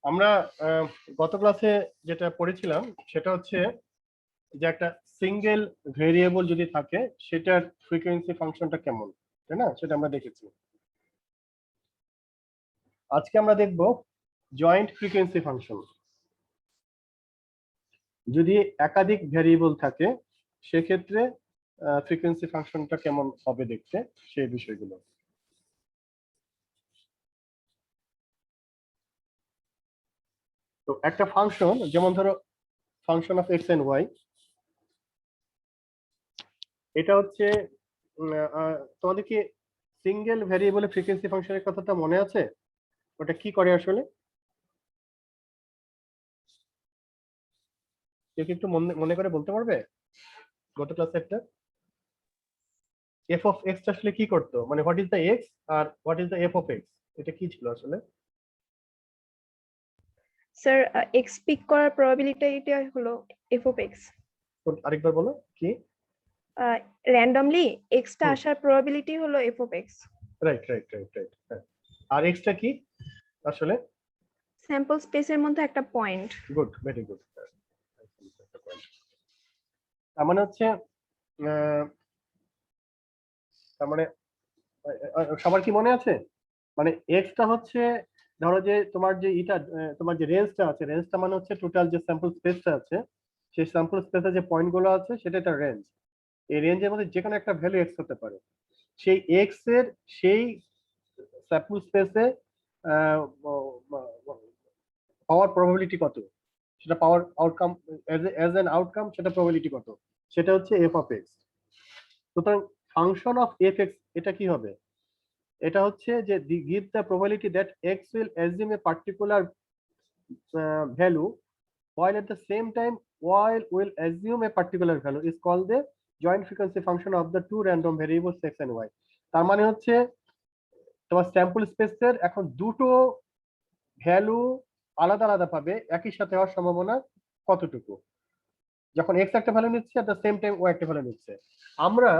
আমরা গত ক্লাসে যেটা পড়েছিলাম সেটা হচ্ছে যে একটা সিঙ্গেল ভেরিয়েবল যদি থাকে সেটার ফ্রিকোয়েন্সি ফাংশনটা কেমন, তাই না? সেটা আমরা দেখেছি। আজকে আমরা দেখব জয়েন্ট ফ্রিকোয়েন্সি ফাংশন। যদি একাধিক ভেরিয়েবল থাকে সেক্ষেত্রে ফ্রিকোয়েন্সি ফাংশনটা কেমন হবে দেখতে, সেই বিষয়গুলো। তো একটা ফাংশন, যেমন ধরো function of x and y, এটা হচ্ছে তোমাদের কি সিঙ্গেল ভেরিয়েবলের ফ্রিকোয়েন্সি ফাংশনের কথাটা মনে আছে? ওটা কি করে আসলে? কেউ কি একটু মনে মনে করে বলতে পারবে? গত ক্লাসে একটা এফ অফ এক্স আসলে কি করতো, মানে হোয়াট ইজ দ্য এক্স আর what is the f of x, এটা কি ছিল আসলে? স্যার এক্স পিক করার প্রবাবিলিটিটা হলো এফ অফ এক্স। আরেকবার বলো কি? র্যান্ডমলি এক্সটা আসার প্রবাবিলিটি হলো f of x. Right right right right. আর এক্সটা কি আসলে? স্যাম্পল স্পেসের মধ্যে একটা পয়েন্ট। Good, very good. তার মানে হচ্ছে তার মানে সবার কি মনে আছে? মানে এক্সটা হচ্ছে, ধরো যে তোমার যে তোমার যে রেঞ্জটা আছে, রেঞ্জটা মানে হচ্ছে টোটাল যে স্যাম্পল স্পেসটা আছে, সেই স্যাম্পল স্পেসে যে পয়েন্ট গুলো আছে সেটা একটা রেঞ্জ। এই রেঞ্জের মধ্যে যে কোনো একটা ভ্যালু এক্স হতে পারে। সেই এক্স এর সেই স্যাম্পল স্পেসে পাওয়ার প্রবাবিলিটি কত, সেটা পাওয়ার আউটকাম এজ এন আউটকাম, সেটা প্রবাবিলিটি কত, সেটা হচ্ছে এফ অফ এক্স। সুতরাং ফাংশন অফ এফ এক্স এটা কি হবে? এটা হচ্ছে যে give the probability that x will assume a particular value while at the same time while will assume a particular value is called the joint frequency function of the two random variables x and y. তার মানে হচ্ছে তোমার sample স্পেসের এখন দুটো value আলাদা আলাদা পাবে, একই সাথে হওয়ার সম্ভাবনা কতটুকু যখন x একটা ভ্যালু নিচ্ছে at the same time y একটা ভ্যালু নিচ্ছে। আমরা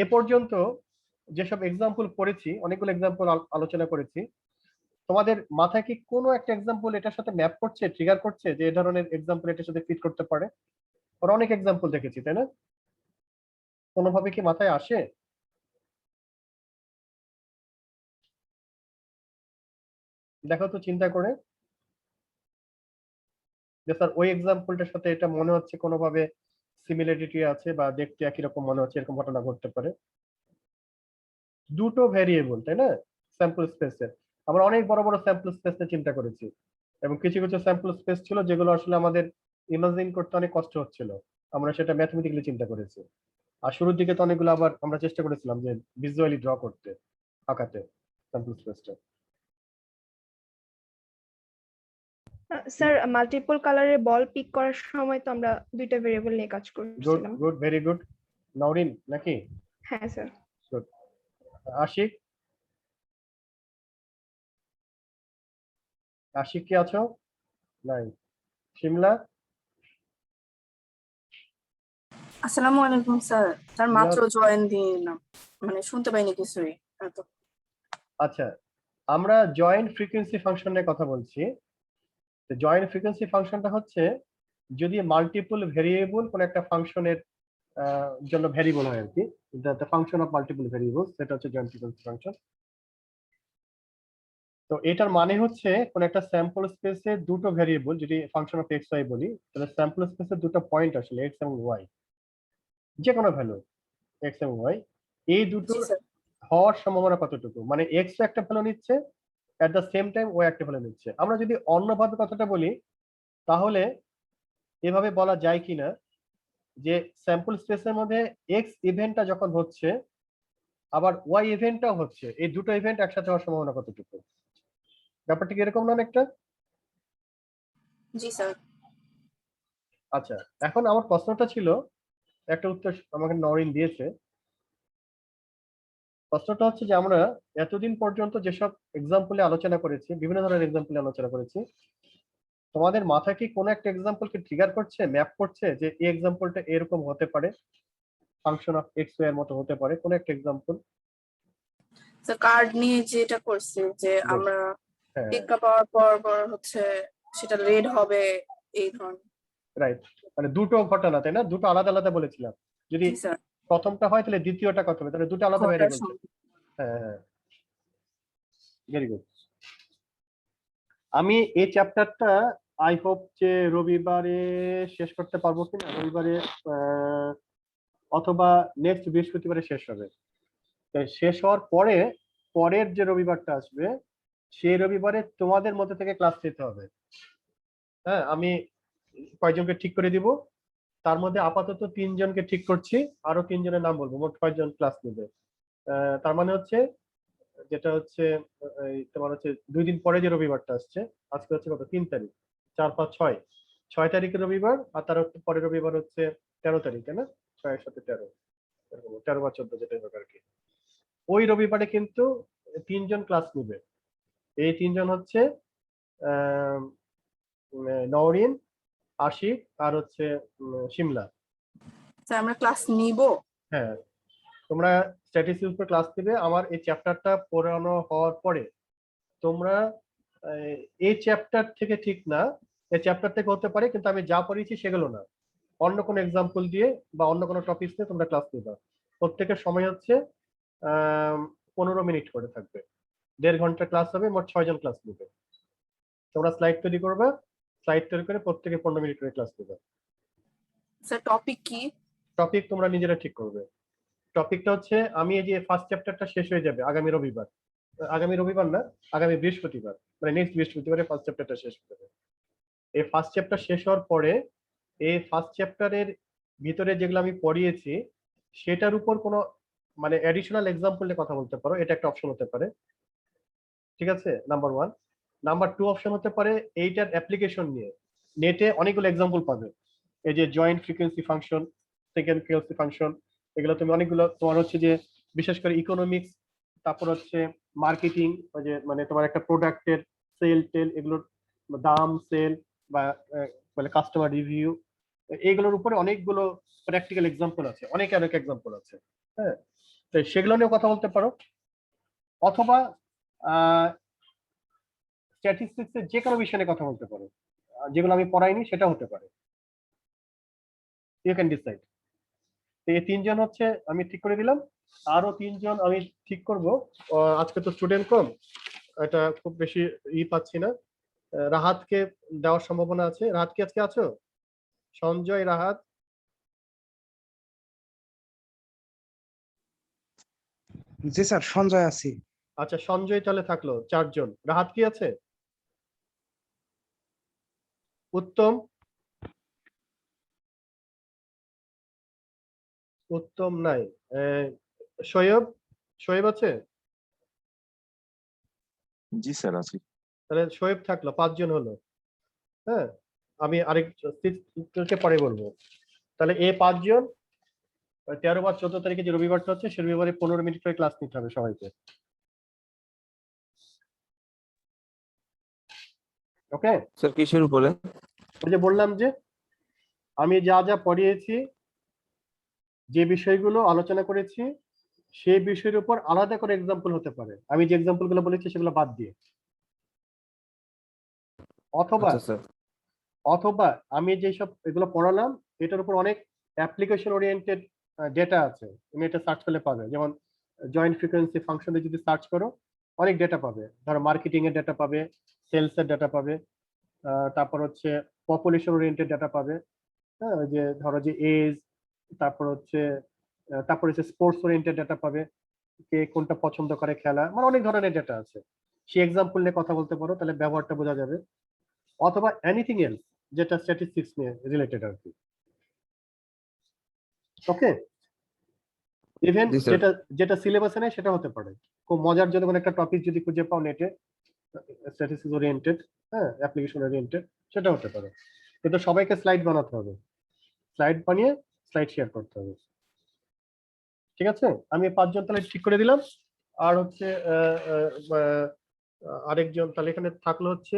এ পর্যন্ত যেসব এক্সাম্পল পড়েছি, অনেকগুলো এক্সাম্পল আলোচনা করেছি, তোমাদের মাথায় কি কোনো একটা এক্সাম্পল এটার সাথে ম্যাপ করছে, ট্রিগার করছে যে এই ধরনের এক্সাম্পল এটার সাথে ফিট করতে পারে? ওর অনেক এক্সাম্পল দেখেছি, তাই না? কোনোভাবে কি মাথায় আসে? দেখো তো চিন্তা করে যে স্যার ওই এক্সাম্পলটার সাথে এটা মনে হচ্ছে কোনোভাবে সিমিলারিটি আছে বা দেখতে একই রকম মনে হচ্ছে, এরকম ঘটনা ঘটতে পারে। দুটো ভেরিয়েবল, তাই না, স্যাম্পল স্পেসের। আমরা অনেক বড় বড় স্যাম্পল স্পেস নিয়ে চিন্তা করেছি, এবং কিছু কিছু স্যাম্পল স্পেস ছিল যেগুলো আসলে আমাদের ইমাজিন করতে অনেক কষ্ট হচ্ছিল, আমরা সেটা ম্যাথমেটিক্যালি চিন্তা করেছি। আর শুরুর দিকে তো অনেকগুলো আবার আমরা চেষ্টা করেছিলাম যে ভিজুয়ালি ড্র করতে, আঁকাতে স্যাম্পল স্পেসটা। স্যার মাল্টিপল কালারের বল পিক করার সময় তো আমরা দুইটা ভেরিয়েবল নিয়ে কাজ গুড করছিলাম। Good, very good. নওরিন নাকি? হ্যাঁ স্যার। গুড। আশিক, আশিক কি আছো? নাই। শিমলা? আসসালামু আলাইকুম স্যার। স্যার মাত্র জয়েন দিলাম, মানে শুনতে পাইনি কিছুই। আচ্ছা, আমরা জয়েন্ট ফ্রিকোয়েন্সি ফাংশন নিয়ে কথা বলছি। তো জয়েন্ট ফ্রিকোয়েন্সি ফাংশনটা হচ্ছে যদি মাল্টিপল ভেরিয়েবল কোন একটা ফাংশনের জন্য ভেরিয়েবল হয় আর কি, the function of multiple variable, সেটা হচ্ছে জয়েন্ট ফ্রিকোয়েন্সি ফাংশন। তো এটার মানে হচ্ছে কোন একটা স্যাম্পল স্পেসে দুটো ভেরিয়েবল, যদি ফাংশন অফ এক্স ওয়াই বলি, তাহলে স্যাম্পল স্পেসে দুটো পয়েন্ট আসলে এক্স এবং ওয়াই, যে কোনো ভ্যালু এক্স এবং ওয়াই, এই দুটোর হওয়ার সম্ভাবনা কতটুকু, মানে এক্স একটা ভ্যালু নিচ্ছে at the same time y একটা ভ্যালু নিচ্ছে। আমরা যদি অন্যভাবে কথাটা বলি তাহলে এভাবে বলা যায় কিনা যে স্যাম্পল স্পেসের মধ্যে এক্স ইভেন্টটা যখন হচ্ছে আবার ওয়াই ইভেন্টটাও হচ্ছে, এই দুটো ইভেন্ট একসাথে হওয়ার সম্ভাবনা কতটুকু? ব্যাপারটা কি এরকম না অনেকটা? জি স্যার। আচ্ছা, এখন আমার প্রশ্নটা ছিল, একটা উত্তর আমাকে নরিন দিয়েছে। প্রশ্নটা হচ্ছে যে আমরা এতদিন পর্যন্ত যেসব এক্সাম্পলে আলোচনা করেছি, বিভিন্ন ধরনের এক্সাম্পলে আলোচনা করেছি, তোমাদের মাথায় কি কোনো একটা এক্সাম্পলকে ট্রিগার করছে, ম্যাপ করছে যে এই এক্সাম্পলটা এরকম হতে পারে, ফাংশন অফ এক্স ওয়াই এর মতো হতে পারে, কোন একটা এক্সাম্পল? স্যার কার্ড নিয়ে যেটা করছে যে আমরা হ্যাঁ টিক্কা পাওয়ার পর হচ্ছে সেটা রেড হবে এই ধরনের। রাইট, মানে দুটো ঘটনা তাই না, দুটো আলাদা আলাদা বলেছিলাম। যদি জি স্যার, প্রথমটা হয় তাহলে দ্বিতীয়টা কত হবে, তাহলে দুটো আলাদা ঘটার ভ্যারিয়েবল। সময়। হ্যাঁ হ্যাঁ, ভেরি গুড। আমি এই চ্যাপ্টারটা আই হোপ যে রবিবারে শেষ করতে পারবো কিনা, রবিবারে অথবা নেক্সট বৃহস্পতিবারে শেষ হবে। তো শেষ হওয়ার পরে পরের যে রবিবারটা আসবে সেই রবিবারে তোমাদের মধ্যে থেকে ক্লাস নিতে হবে। হ্যাঁ, আমি কয়েকজনকে ঠিক করে দিব, তার মধ্যে আপাতত 3 জনকে ঠিক করছি, আরো 3 জনের নাম বলবো, মোট 5 জন ক্লাস নেবে। তার মানে হচ্ছে যেটা হচ্ছে তোমার হচ্ছে 2 দিন পরে যে রবিবারটা আসছে, আজকে হচ্ছে কত 3 তারিখ, 4 5 6, 6 তারিখের রবিবার, আর তার পরের রবিবার হচ্ছে 13 তারিখ, তাই না? 6 এর সাথে 13, 13 বা 14 যেটাই হোক আর কি। ওই রবিবারে কিন্তু 3 জন ক্লাস নেবে। এই 3 জন হচ্ছে আহ নওরিন, আশিক আর হচ্ছে শিমলা। স্যার আমরা ক্লাস নিব? হ্যাঁ, তোমরা স্ট্যাটিস্টিক্স উপর ক্লাস দিবে। আমার এই চ্যাপ্টারটা পড়ানো হওয়ার পরে তোমরা এই চ্যাপ্টার থেকে ঠিক না, এই চ্যাপ্টার থেকে হতে পারে, কিন্তু আমি যা পড়িয়েছি সেগুলো না, অন্য কোনো এক্সাম্পল দিয়ে বা অন্য কোনো টপিক নিয়ে তোমরা ক্লাস নিবা। প্রত্যেকের সময় হচ্ছে 15 মিনিট করে থাকবে, 1.5 ঘন্টা ক্লাস হবে, মোট 6 জন ক্লাস নেবে। তোমরা স্লাইড তৈরি করবে, স্লাইড তৈরি করে প্রত্যেকে 15 মিনিট করে ক্লাস নেবে। স্যার টপিক কি? টপিক তোমরা নিজেরা ঠিক করবে। টপিকটা হচ্ছে, আমি এই যে ফার্স্ট চ্যাপ্টারটা শেষ হয়ে যাবে আগামী রবিবার, আগামী রবিবার না, আগামী বৃহস্পতিবার, মানে নেক্সট বৃহস্পতিবারে ফার্স্ট চ্যাপ্টারটা শেষ হয়ে যাবে। এই ফার্স্ট চ্যাপ্টার শেষ হওয়ার পরে এই ফার্স্ট চ্যাপ্টারের ভিতরে যেগুলো আমি পড়িয়েছি সেটার উপর কোনো মানে অ্যাডিশনাল এক্সাম্পলে কথা বলতে পারো, এটা একটা অপশন হতে পারে। ঠিক আছে, নাম্বার 1। নাম্বার 2 অপশন হতে পারে এইটার অ্যাপ্লিকেশন নিয়ে। নেটে অনেকগুলো এক্সাম্পল পাবে, এই যে joint frequency function, second frequency function, এগুলো তুমি অনেকগুলো, তোমার হচ্ছে যে বিশেষ করে ইকোনমিক্স, তারপর হচ্ছে মার্কেটিং, ওই যে মানে তোমার একটা প্রোডাক্টের সেল টেল, এগুলোর দাম সেল বা বলে কাস্টমার রিভিউ, এইগুলোর উপরে অনেকগুলো প্র্যাকটিক্যাল এক্সাম্পল আছে, অনেক অনেক এক্সাম্পল আছে। হ্যাঁ, তো সেগুলো নিয়ে কথা বলতে পারো, অথবা স্ট্যাটিস্টিক্স এর যে কোনো বিষয় নিয়ে কথা বলতে পারো, যেগুলো আমি পড়াইনি সেটা হতে পারে, ইউ ক্যান ডিসাইড। এই 3 জন হচ্ছে আমি ঠিক করে দিলাম, আরো 3 জন আমি ঠিক করব। আজকে তো স্টুডেন্ট কম, এটা খুব বেশি পাচ্ছি না। রাহাতকে দেওয়ার সম্ভাবনা আছে। রাহাত কি আজকে আছো? সঞ্জয়, রাহাত। জি স্যার, সঞ্জয় আছি। আচ্ছা, সঞ্জয় তাহলে থাকলো 4 জন। রাহাত কি আছে? উত্তম, উত্তম নাই। শোয়েব, শোয়েব আছে? জি স্যার আছি। তাহলে শোয়েব থাকলো, 5 জন হলো। হ্যাঁ, আমি আরেক 6 পরে বলবো। তাহলে 5 জন 13 বা 14 তারিখে যে রবিবারটা হচ্ছে সে রবিবারে 15 মিনিট করে ক্লাস নিতে হবে সবাইকে। ওকে, স্যার কিসের উপরে? ওই যে বললাম যে আমি যা যা পড়িয়েছি, যে বিষয়গুলো আলোচনা করেছি সেই বিষয়ের উপর আলাদা করে এক্সাম্পল হতে পারে, আমি যে এক্সাম্পল গুলো বলেছি সেগুলো বাদ দিয়ে। অথবা আচ্ছা স্যার। অথবা আমি যেসব এগুলো পড়ালাম এটার উপর অনেক অ্যাপ্লিকেশন ওরিয়েন্টেড ডেটা আছে, তুমি এটা সার্চ করলে পাবে। যেমন জয়েন্ট ফ্রিকোয়েন্সি ফাংশনে যদি সার্চ করো অনেক ডেটা পাবে, ধরো মার্কেটিং এর ডেটা পাবে, সেলস এর ডেটা পাবে, তারপর হচ্ছে পপুলেশন ওরিয়েন্টেড ডেটা পাবে। হ্যাঁ, ওই যে ধরো যে এজ, তারপর হচ্ছে স্পোর্টস ওরিয়েন্টেড ডেটা পাবে, কে কোনটা পছন্দ করে খেলা, মানে অনেক ধরনের ডেটা আছে। সেই এক্সাম্পল নিয়ে কথা বলতে পারো, তাহলে ব্যবহারটা বোঝা যাবে। অথবা এনিথিং এলস যেটা স্ট্যাটিস্টিক্স নিয়ে রিলেটেড আর কি। ওকে, ইভেন জি স্যার। যেটা যেটা সিলেবাসে নেই সেটা হতে পারে। খুব মজার জন্য কোনো একটা টপিক যদি খুঁজে পাও নেটে, স্ট্যাটিস্টিক্স ওরিয়েন্টেড, হ্যাঁ অ্যাপ্লিকেশন ওরিয়েন্টেড, সেটা হতে পারে। কিন্তু সবাইকে স্লাইড বানাতে হবে, স্লাইড বানিয়ে স্লাইড শেয়ার করতে হবে। ঠিক আছে, আমি 5 জন তাহলে ঠিক করে দিলাম। আর হচ্ছে আরেকজন তাহলে এখানে থাকলো হচ্ছে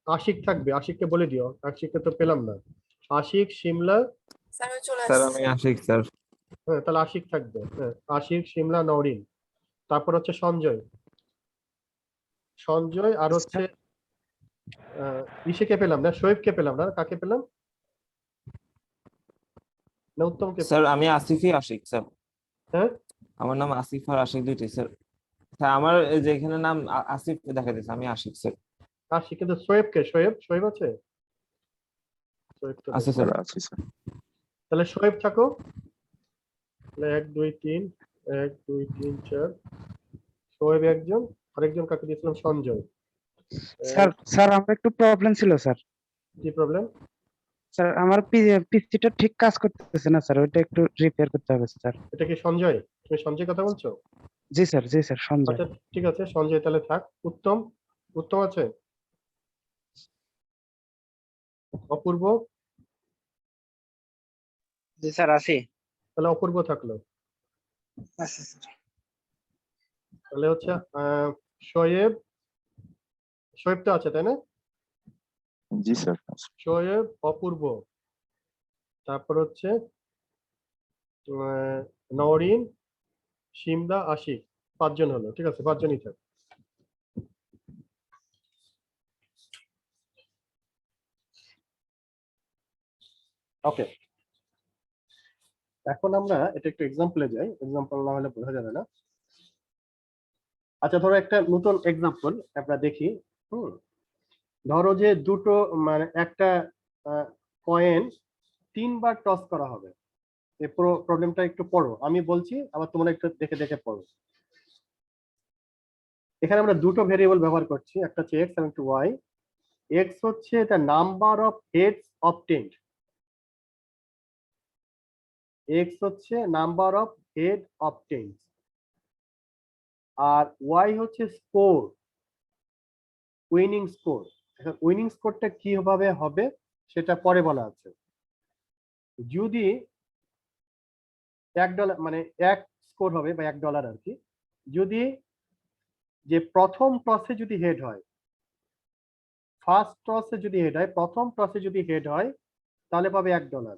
আশিক থাকবে, আশিককে বলে দিও, আশিককে তো পেলাম না। আশিক, শিমলা। স্যার আমি চলে স্যার আসছি। আমি আশিক স্যার। হ্যাঁ, তাহলে আশিক থাকবে। হ্যাঁ, আশিক, শিমলা, নওরিন। তারপর হচ্ছে সঞ্জয়। সঞ্জয় আর হচ্ছে ইসেকে পেলাম না, শোয়েবকে পেলাম না, কাকে পেলাম? না উত্তমকে স্যার পেলাম। আমি আসিফই আশিক স্যার। হ্যাঁ আমার নাম আসিফ আর আশিক দুইটাই স্যার। স্যার আমার এই যে এখানে নাম আসিফ দেখা দিচ্ছে, আমি আশিক স্যার। কাশি, কিন্তু শোয়েবকে, শোয়েব আছে? শোয়েব তো আছে নেই। স্যার। আছি স্যার। তাহলে শোয়েব থাকো। তাহলে 1 2 3 1 2 3 4 শোয়েব একজন, আরেকজন কাকে দিয়েছিলাম? সঞ্জয়। স্যার স্যার আমার একটু প্রবলেম ছিল স্যার। কি প্রবলেম? স্যার আমার পিসিটা ঠিক কাজ করতেছে না স্যার, ওইটা একটু রিপেয়ার করতে হবে স্যার। এটা কি সঞ্জয়? তুমি সঞ্জয় কথা বলছো? জি স্যার সঞ্জয়। আচ্ছা ঠিক আছে, সঞ্জয় তাহলে থাক। উত্তম, উত্তম আছে? অপূর্ব? জি স্যার আছি। তাহলে অপূর্ব থাকলো। আছি স্যার। তাহলে হচ্ছে শোয়েব, শোয়েব তো আছে তাই না? জি স্যার। শোয়েব, অপূর্ব, তারপর হচ্ছে নওরিন, শিমদা, আশিক, 5 জন হলো। ঠিক আছে, 5 জনই থাক। ওকে, এখন আমরা এটা একটু এক্সাম্পলে যাই, এক্সাম্পল না হলে বোঝা যাবে না। আচ্ছা ধরো একটা নতুন এক্সাম্পল আমরা দেখি। ধরো যে দুটো মানে একটা কয়েন 3 বার টস করা হবে। এই পুরো প্রবলেমটা একটু পড়ো, আমি বলছি আবার তোমরা একটু দেখে দেখে পড়ো। এখানে আমরা দুটো ভেরিয়েবল ব্যবহার করছি, একটা হচ্ছে এক্স এবং একটা ওয়াই। এক্স হচ্ছে the number of heads obtained, X হচ্ছে নাম্বার অফ হেড অবটেন্ড, আর ওয়াই হচ্ছে স্কোর, উইনিং স্কোর। এখন উইনিং স্কোরটা কিভাবে হবে সেটা পরে বলা আছে। যদি $1 মানে 1 স্কোর হবে বা $1 আর কি, যদি যে প্রথম টসে যদি হেড হয়, ফার্স্ট টসে যদি হেড হয়, প্রথম টসে যদি হেড হয় তাহলে পাবে $1।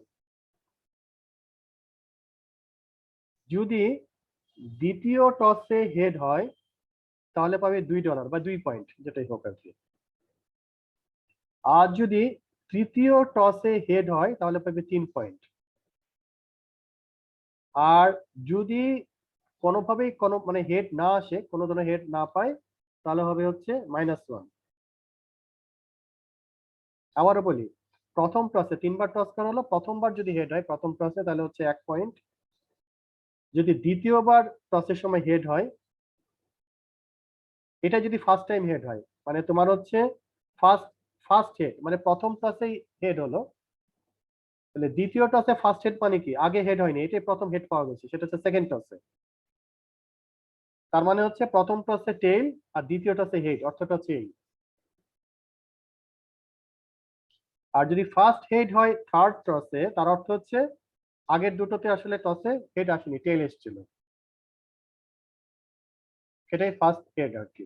যদি দ্বিতীয় টসে হেড হয় তাহলে পাবে $2 বা 2 পয়েন্ট, যেটাই হোক আর কি। আর যদি তৃতীয় টসে হেড হয় তাহলে পাবে 3 পয়েন্ট। আর যদি কোনোভাবেই কোনো মানে হেড না আসে, কোনো ধরনের হেড না পায়, তাহলে হবে হচ্ছে -1। আবারও বলি, প্রথম টসে 3 বার টস করা হলো, প্রথমবার যদি হেড হয় প্রথম টসে তাহলে হচ্ছে 1 পয়েন্ট। যদি দ্বিতীয়বার টসের সময় হেড হয়, এটা যদি ফার্স্ট টাইম হেড হয়, মানে তোমার হচ্ছে ফার্স্ট হেড মানে প্রথম টসেই হেড হলো, তাহলে দ্বিতীয় টসে ফার্স্ট হেড মানে কি? আগে হেড হয়নি, এটাই প্রথম হেড পাওয়া গেছে, সেটা হচ্ছে সেকেন্ড টসে। তার মানে হচ্ছে প্রথম টসে টেইল আর দ্বিতীয় টসে হেড, অর্থটা হচ্ছে এই। আর যদি ফার্স্ট হেড হয় থার্ড টসে, তার অর্থ হচ্ছে আগের দুটোতে আসলে টসে হেড আসেনি, টেইল এসেছিল, সেটাই ফার্স্ট হেড আর কি।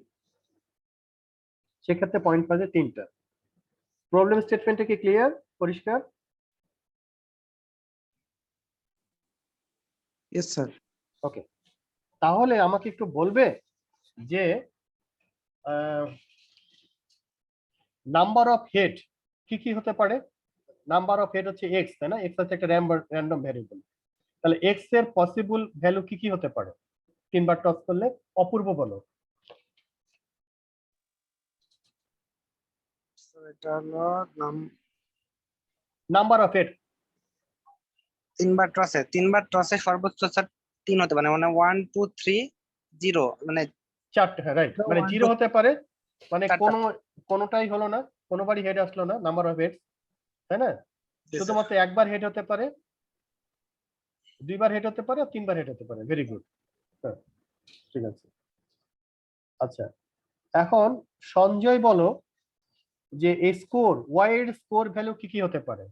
সেক্ষেত্রে পয়েন্ট পাবে 3টা। প্রবলেম স্টেটমেন্টটা কি ক্লিয়ার, পরিষ্কার? Yes sir. ওকে, তাহলে আমাকে একটু বলবে যে নাম্বার অফ হেড কি কি হতে পারে? নাম্বার অফ হেড হচ্ছে এক্স, তাই না? এক্স হচ্ছে একটা র্যান্ডম ভ্যারিয়েবল। তাহলে এক্স এর পসিবল ভ্যালু কি কি হতে পারে 3 বার টস করলে? অপূর্ব বলো। এটা হলো নাম্বার অফ হেড 3বার টসে সর্বোচ্চ স্যার 3 হতে পারে, মানে 1 2 3 0, মানে 4টে, হ্যাঁ রাইট, মানে 1 জিরো 2 হতে পারে, মানে 4টা। কোনোটাই হলো না, কোনোবারই হেড আসলো না, নাম্বার অফ হেড, তাই না? শুধুমাত্র একবার হেড হতে পারে, 2বার হেড হতে পারে, আর 3বার হেড হতে পারে। ভেরি গুড, হ্যাঁ ঠিক আছে। আচ্ছা, এখন সঞ্জয় বলো যে এই স্কোর, ওয়াই এর স্কোর ভ্যালু কি কি হতে পারে?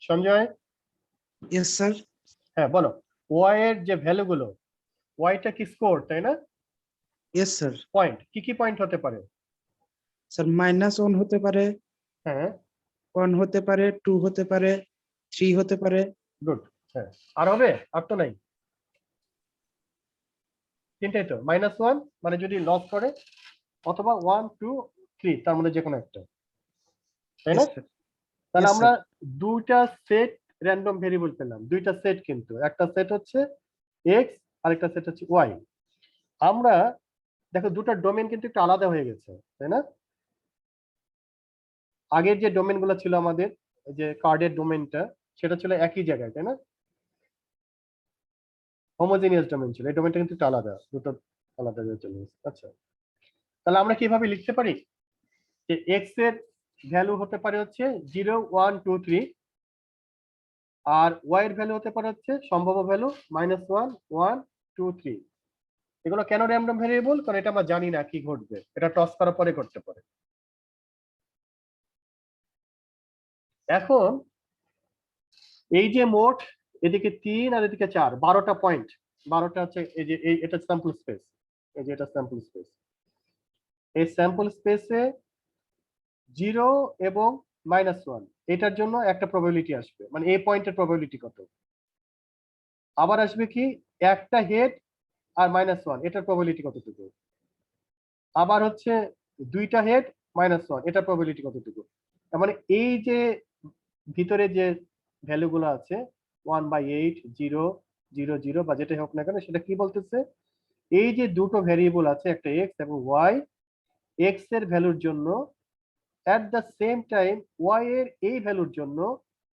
Sanjay, yes sir. হ্যাঁ বলো। ওয়াই এর যে ভ্যালু গুলো, ওয়াইটা কি স্কোর তাই না? Yes sir. পয়েন্ট কি কি পয়েন্ট হতে পারে? স্যার -1 হতে পারে, হ্যাঁ 1 হতে পারে, 2 হতে পারে, 3 হতে পারে। গুড। হ্যাঁ, আর হবে? আর তো নাই। তিনটাই তো, -1 মানে যদি লস করে, অথবা 1 2 3 তার মধ্যে যে কোনো একটা, তাই না? Yes, sir. তাহলে Yes, আমরা sir. দুইটা সেট র্যান্ডম ভেরিয়েবল পেলাম, দুইটা সেট, কিন্তু একটা সেট হচ্ছে এক্স আর একটা সেট হচ্ছে ওয়াই। আমরা দেখো দুটো ডোমেন কিন্তু একটু আলাদা হয়ে গেছে, তাই না? আগের যে ডোমেন গুলো ছিল আমাদের, যে কার্ডের ডোমেনটা, সেটা ছিল একই জায়গায়, তাই না? হোমোজেনিয়াস ডোমেন ছিল, এই ডোমেনটা কিন্তু একটু আলাদা, দুটো আলাদা হয়ে চলে গেছে। আচ্ছা, তাহলে আমরা কিভাবে লিখতে পারি যে এক্স এর ভ্যালু হতে পারে হচ্ছে 0 1 2 3, আর ওয়াই এর ভ্যালু হতে পারে হচ্ছে সম্ভাব্য ভ্যালু -1 1 2 3। এগুলো কেন র্যান্ডম ভেরিয়েবল? কারণ এটা আমরা জানি না কি ঘটবে, এটা টস করার পরে ঘটতে পারে। এখন এই যে মোট এদিকে 3 আর এদিকে 4, 12টা পয়েন্ট, 12টা হচ্ছে এই যে এটা স্যাম্পল স্পেস, এই যে এটা স্যাম্পল স্পেস। এই স্যাম্পল স্পেসে 0 এবং -1 এটার জন্য একটা প্রবাবিলিটি আসবে, মানে এই পয়েন্টের প্রবাবিলিটি কত। আবার আসবে কি একটা হেড আর -1 এটার প্রবাবিলিটি কতটুকু। আবার হচ্ছে দুইটা হেড -1 এটার প্রবাবিলিটি কতটুকু। তার মানে এই যে ভিতরে যে ভ্যালু গুলো আছে 1/8 0 0 0 বা যেটাই হোক না কেন, সেটা কি বলতেছে, এই যে দুটো ভ্যারিয়েবল আছে, একটা এক্স এবং ওয়াই, এক্স এর ভ্যালুর জন্য at the same time y এর এই ভ্যালুর জন্য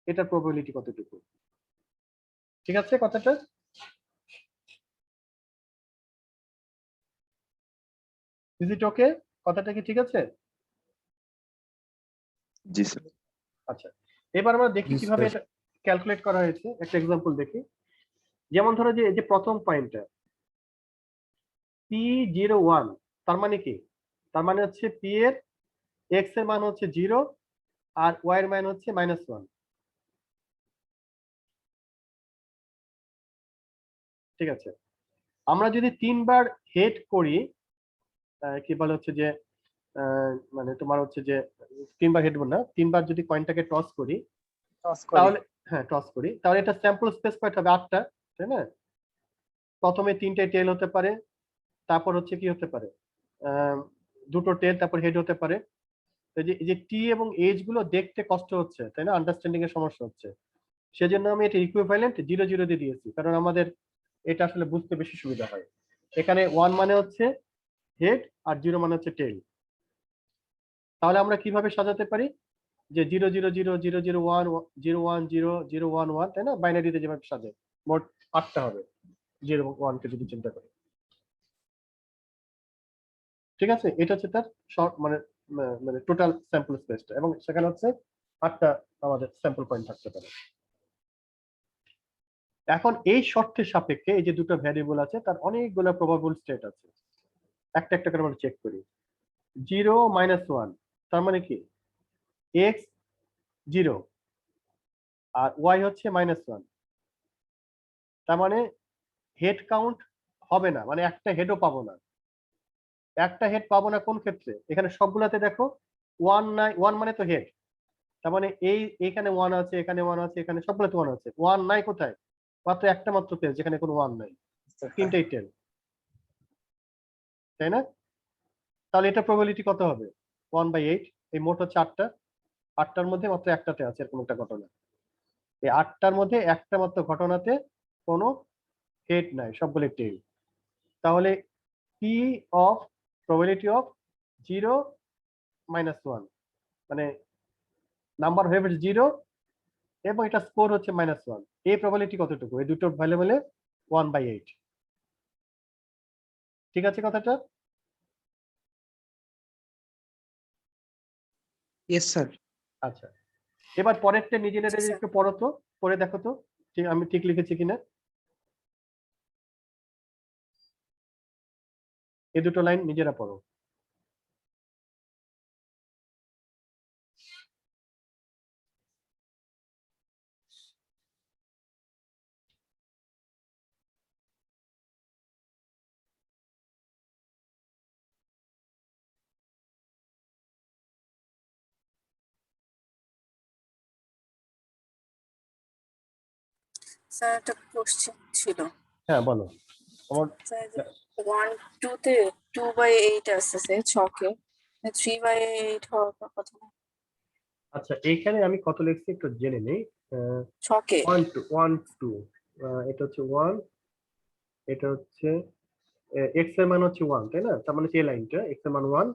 এটার প্রবাবিলিটি কতটুকু। ঠিক আছে কথাটা? ইজ ইট ওকে? কথাটা কি ঠিক আছে? জি স্যার। আচ্ছা, এবার আমরা দেখি Yes, কিভাবে sir. এটা ক্যালকুলেট করা হয়েছে, একটা এক্সাম্পল দেখি। যেমন ধরো যে এই যে প্রথম পয়েন্টটা P01, তার মানে কি? তার মানে হচ্ছে P এর এক্স এর মান হচ্ছে 0 আর ওয়াই এর মান হচ্ছে -1। ঠিক আছে, আমরা যদি 3বার হেড করি, কি বলে হচ্ছে যে মানে তোমার হচ্ছে যে 3বার হেড না, 3বার যদি কয়েনটাকে টস করি, তাহলে হ্যাঁ টস করি, তাহলে এটা স্যাম্পল স্পেস কয়টা হবে? 8টা, তাই না? প্রথমে 3টে টেল হতে পারে, তারপর হচ্ছে কি হতে পারে, আহ, দুটো টেল, তারপর হেড হতে পারে। এই যে টি এবং এইচ গুলো দেখতে কষ্ট হচ্ছে, তাই না? আন্ডারস্ট্যান্ডিং এর সমস্যা হচ্ছে, সেজন্য আমি এটা ইকুইভ্যালেন্ট 0 0 দিয়ে দিয়েছি, কারণ আমাদের এটা আসলে বুঝতে বেশি সুবিধা হয়। এখানে 1 মানে হচ্ছে হেড আর 0 মানে হচ্ছে টেল। তাহলে আমরা কিভাবে সাজাতে পারি যে 0 0 0 0 0 1 0 1 0 0 1 1, তাই না? বাইনারিতে যেভাবে সাজায়, মোট 8টা হবে 0 1 কে যদি চিন্তা করি। ঠিক আছে, এটা হচ্ছে তার শর্ট মানে মানে টোটাল স্যাম্পল স্পেসটা, এবং সেখানে হচ্ছে 8টা আমাদের স্যাম্পল পয়েন্ট থাকতে পারে। এখন এই শর্তের সাপেক্ষে এই যে দুটো ভ্যারিয়েবল আছে, তার অনেকগুলো প্রবাবল স্টেট আছে, একটা একটা করে আমরা চেক করি। 0 -1 তার মানে কি এক্স 0 আর ওয়াই হচ্ছে -1, তার মানে হেড কাউন্ট হবে না, মানে একটা হেডও পাবো না। একটা হেড পাবো না কোন ক্ষেত্রে? এখানে সবগুলাতে দেখো 1 নাই, 1 মানে তো হেড, তার মানে এখানে 1 আছে, এখানে 1 আছে, এখানে সবগুলোতে 1 আছে। 1 নাই কোথায়? মাত্র একটা মাত্র টেল যেখানে কোনো 1 নাই, তিনটেই টেল, তাই না? তাহলে এটা প্রবাবিলিটি কত হবে? 1/8। এই মোট হচ্ছে 8টা, 8টার মধ্যে মাত্র একটাতে আছে এরকম একটা ঘটনা। এই 8টার মধ্যে একটা মাত্র ঘটনাতে কোনো হেড নাই, সবগুলো টেল। তাহলে পি অফ প্রবাবিলিটি অফ 0 -1 মানে নাম্বার অফ হেডস 0 এবং এটা স্কোর হচ্ছে -1, এই প্রবাবিলিটি কতটুকু? এই দুটো ভ্যালু মিলে 1/8। ঠিক আছে কথাটা? Yes, sir. আচ্ছা, এবার পরেরটা নিজে জি স্যার। একটু পড়ো তো, পড়ে দেখো তো ঠিক আমি ঠিক লিখেছি কিনা, এই দুটো লাইন নিজেরা পড়ো। স্যার একটা কোশ্চেন ছিল হ্যাঁ বলো। আমার স্যার 1 2 তে 2/8 আছে স্যার ছকে 3/8 হওয়ার কথা না আচ্ছা এইখানে আমি কত লিখছি একটু জেনে নেই। ছকে 1 2 এটা হচ্ছে 1, এটা হচ্ছে এক্স এর মান হচ্ছে 1, তাই না? তার মানে এই লাইনটা এক্স এর মান 1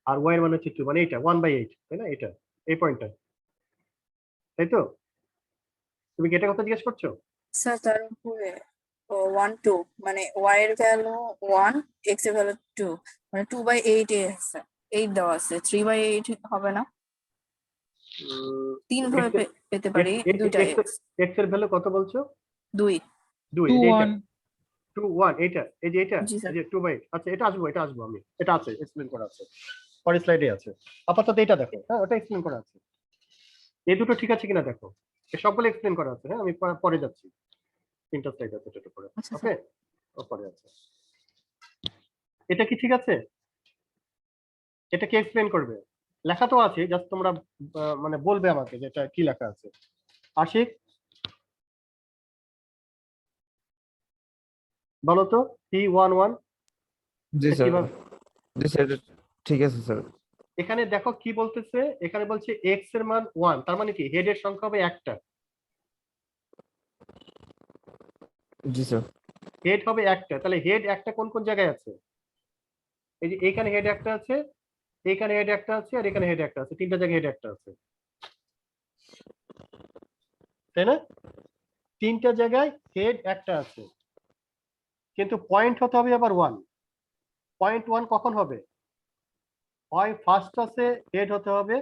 আর ওয়াই এর মান হচ্ছে 2, মানে এটা 1/8, তাই না? এটা এই পয়েন্টটা, তাই তো? তুমি কি এটা কথা জিজ্ঞেস করছো? স্যার তার উপরে 1 2 মানে y এর ভ্যালু 1 x এর ভ্যালু 2 মানে 2/8 এ আছে 8 দেওয়া আছে 3/8 হবে না তিন ভাবে পেতে পারি দুইটা x এক্স এর ভ্যালু কত বলছো? 2 2, এই যে এটা 2 1, এটা এই যে এটা জি স্যার এই যে 2/8। আচ্ছা এটা আসবো আমি, এটা আছে এক্সপ্লেইন করা আছে, পরের স্লাইডে আছে। আপাতত এটা দেখো, হ্যাঁ ওটা এক্সপ্লেইন করা আছে। এই দুটো ঠিক আছে কিনা দেখো, এই সবগুলো এক্সপ্লেইন করা আছে। হ্যাঁ আমি পরে যাচ্ছি, তিনটা স্লাইড আছে এটার উপরে। আচ্ছা ওকে, পরে আছে। এটা কি ঠিক আছে? এটা কি এক্সপ্লেইন করবে? লেখা তো আছে, জাস্ট তোমরা মানে বলবে আমাকে যে এটা কি লেখা আছে। আশিক বলো তো, P11 জি এটা স্যার, কিভাবে? জি স্যার, ঠিক আছে স্যার। এখানে দেখো কি বলতেছে, এখানে বলছে x এর মান 1, তার মানে কি হেডের সংখ্যা হবে একটা, জি স্যার, হেড হবে একটা। তাহলে হেড একটা কোন কোন জায়গায় আছে? এই যে এখানে হেড একটা আছে, এখানে হেড একটা আছে, আর এখানে হেড একটা আছে, তিনটা জায়গায় হেড একটা আছে, তাই না? তিনটা জায়গায় হেড একটা আছে, কিন্তু পয়েন্ট হতে হবে আবার 1। পয়েন্ট 1 কখন হবে? হয় ফার্স্ট টসে হেড হতে হবে,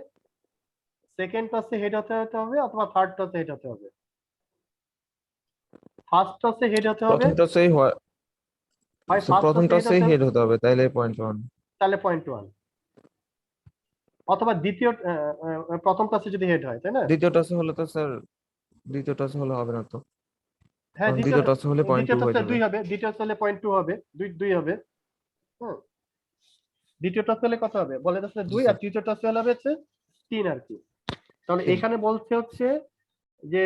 সেকেন্ড টসে হেড হতে হবে, অথবা থার্ড টসে হেড হতে হবে। ফার্স্ট টসে হেড হতে হবে, প্রথম টসেই হয় হয় স্যার, ফার্স্ট প্রথম টসে হেড টসেই হতে হবে, হেড হতে হবে, তাইলে 0.1। তাহলে পয়েন্ট 1, অথবা দ্বিতীয় প্রথম টসে যদি হেড হয়, তাই না? দ্বিতীয় টসে হলে তো স্যার, দ্বিতীয় টসে হলে হবে না তো, হ্যাঁ কারণ দ্বিতীয় দ্বিতীয় টসে হলে দ্বিতীয় 0.2 হয়ে টসে যাবে। 2 হবে, দ্বিতীয় টসে হলে 0.2 হবে, 2 হবে। হুম, দ্বিতীয় টসে হলে কত হবে বলে যাচ্ছে জি 2, আর স্যার, তৃতীয় টসে হলে হচ্ছে 3 আর কি। তাহলে 3। এখানে বলছে হচ্ছে যে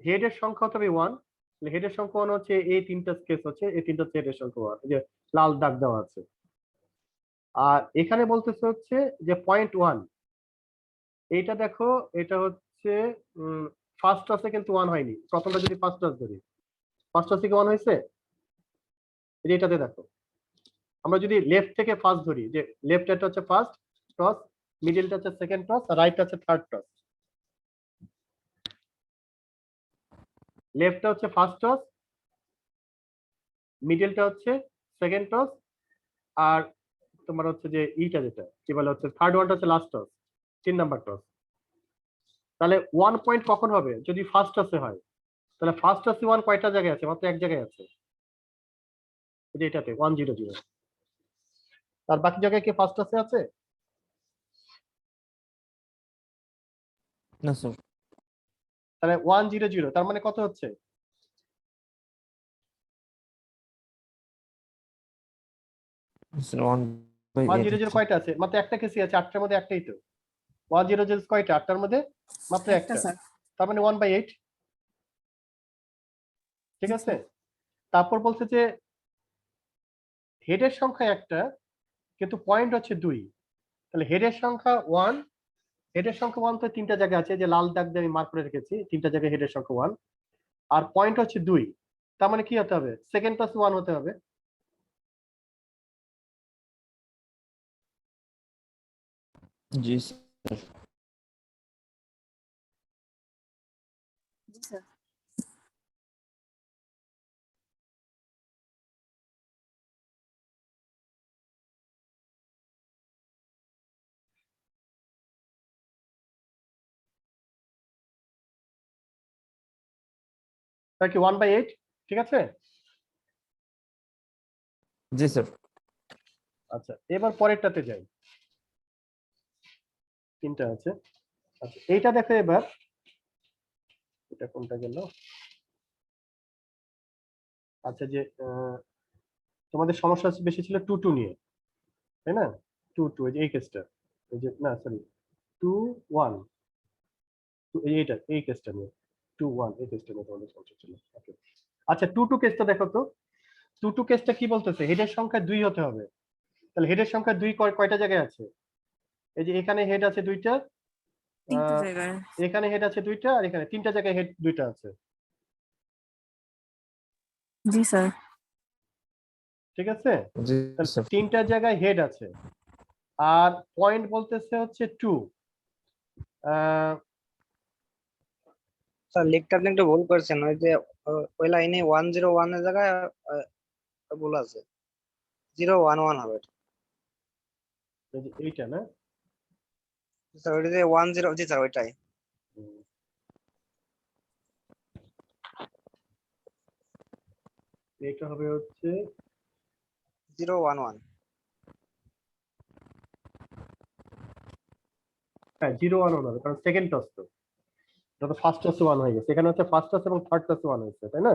হেডের সংখ্যা হতে হবে 1, হেডের সংখ্যা 1 হচ্ছে এই তিনটা কেস হচ্ছে, এই তিনটা হেডের সংখ্যা 1, এই যে লাল দাগ দেওয়া আছে। আর এখানে বলতেছে হচ্ছে যে 0.1, এইটা দেখো, এটা হচ্ছে ফার্স্ট টসে কিন্তু 1 হয়নি, প্রথমটা যদি ফার্স্ট টস ধরি, ফার্স্ট টসে কি 1 হয়েছে? এই যে এটাতে দেখো, আমরা যদি লেফট থেকে ফার্স্ট ধরি, যে লেফট এটা হচ্ছে ফার্স্ট টস, মিডলটা হচ্ছে সেকেন্ড টস, আর রাইটটা হচ্ছে থার্ড টস। লেফটটা হচ্ছে ফার্স্ট টস, মিডলটা হচ্ছে সেকেন্ড টস, আর তোমার হচ্ছে যে ইটা যেটা কি বলে হচ্ছে থার্ড ওয়ানটা হচ্ছে লাস্ট টস, 3 নাম্বার টস। তাহলে 1 পয়েন্ট কখন হবে? যদি ফার্স্ট টসে হয়। তাহলে ফার্স্ট টসে 1 কয়টা জায়গায় আছে? মাত্র এক জায়গায় আছে, এই যে এটাতে 100। আর বাকি জায়গায় কি ফার্স্ট টসে আছে? না স্যার, তাহলে 100, তার মানে কত হচ্ছে? স্যার 1/8 100 কয়টা আছে? মাত্র একটা কেসি আছে, 8টার মধ্যে একটাই তো। 100 কয়টা? 8টার মধ্যে মাত্র একটা একটা, স্যার তার মানে 1/8। ঠিক আছে, তারপর বলছে যে হেডের সংখ্যা একটা, কিন্তু পয়েন্ট হচ্ছে 2। তাহলে হেডের সংখ্যা 1, হেডের সংখ্যা 1 তো তিনটা জায়গায় আছে, যে লাল দাগ দিয়ে আমি মার্ক করে রেখেছি, তিনটা জায়গায় হেডের সংখ্যা 1, আর পয়েন্ট হচ্ছে 2। তার মানে কি হতে হবে? সেকেন্ড প্লাস 1 হতে হবে। জি স্যার, জি স্যার তার কি 1/8? ঠিক আছে। জি স্যার, আচ্ছা এবার পরেরটাতে যাই, তিনটা আছে। আচ্ছা এইটা দেখো এবার, এটা কোনটা গেল? আচ্ছা যে তোমাদের সমস্যা বেশি ছিল 2 নিয়ে, তাই না? 2 এই যে এই কেসটা, এই যে না সরি 2 1, এইটা এই কেসটা নিয়ে। 2 1 এই কেসটা নিয়ে তোমাদের সমস্যা ছিল। ওকে, আচ্ছা 2 2 কেসটা দেখো তো। 2 2 কেসটা কি বলতেছে? হেডের সংখ্যা 2 হতে হবে। তাহলে হেডের সংখ্যা 2 কয়টা জায়গায় আছে? এই যে এখানে হেড আছে 2টা, তিনটে জায়গায়। এখানে হেড আছে 2টা, আর এখানে 3টা জায়গায় হেড 2টা আছে। জি স্যার। ঠিক আছে? জি তাহলে স্যার। 3টা জায়গায় হেড আছে, আর পয়েন্ট বলতেছে হচ্ছে 2। স্যার লিখতে আপনি একটু ভুল করছেন, ওই যে ওই লাইনে 101 এর জায়গায় ভুল আছে, 011 হবে এটা। এই যে এইটা না? স্যার ওইটা যে 10, জি স্যার ওইটাই। হুম। এটা হবে হচ্ছে 011। হ্যাঁ 0 1 1 হবে, কারণ সেকেন্ড টস তো, যত ফার্স্ট টসে 1 হয়ে গেছে, এখানে হচ্ছে ফার্স্ট টস এবং থার্ড টসে 1 হয়েছে, তাই না?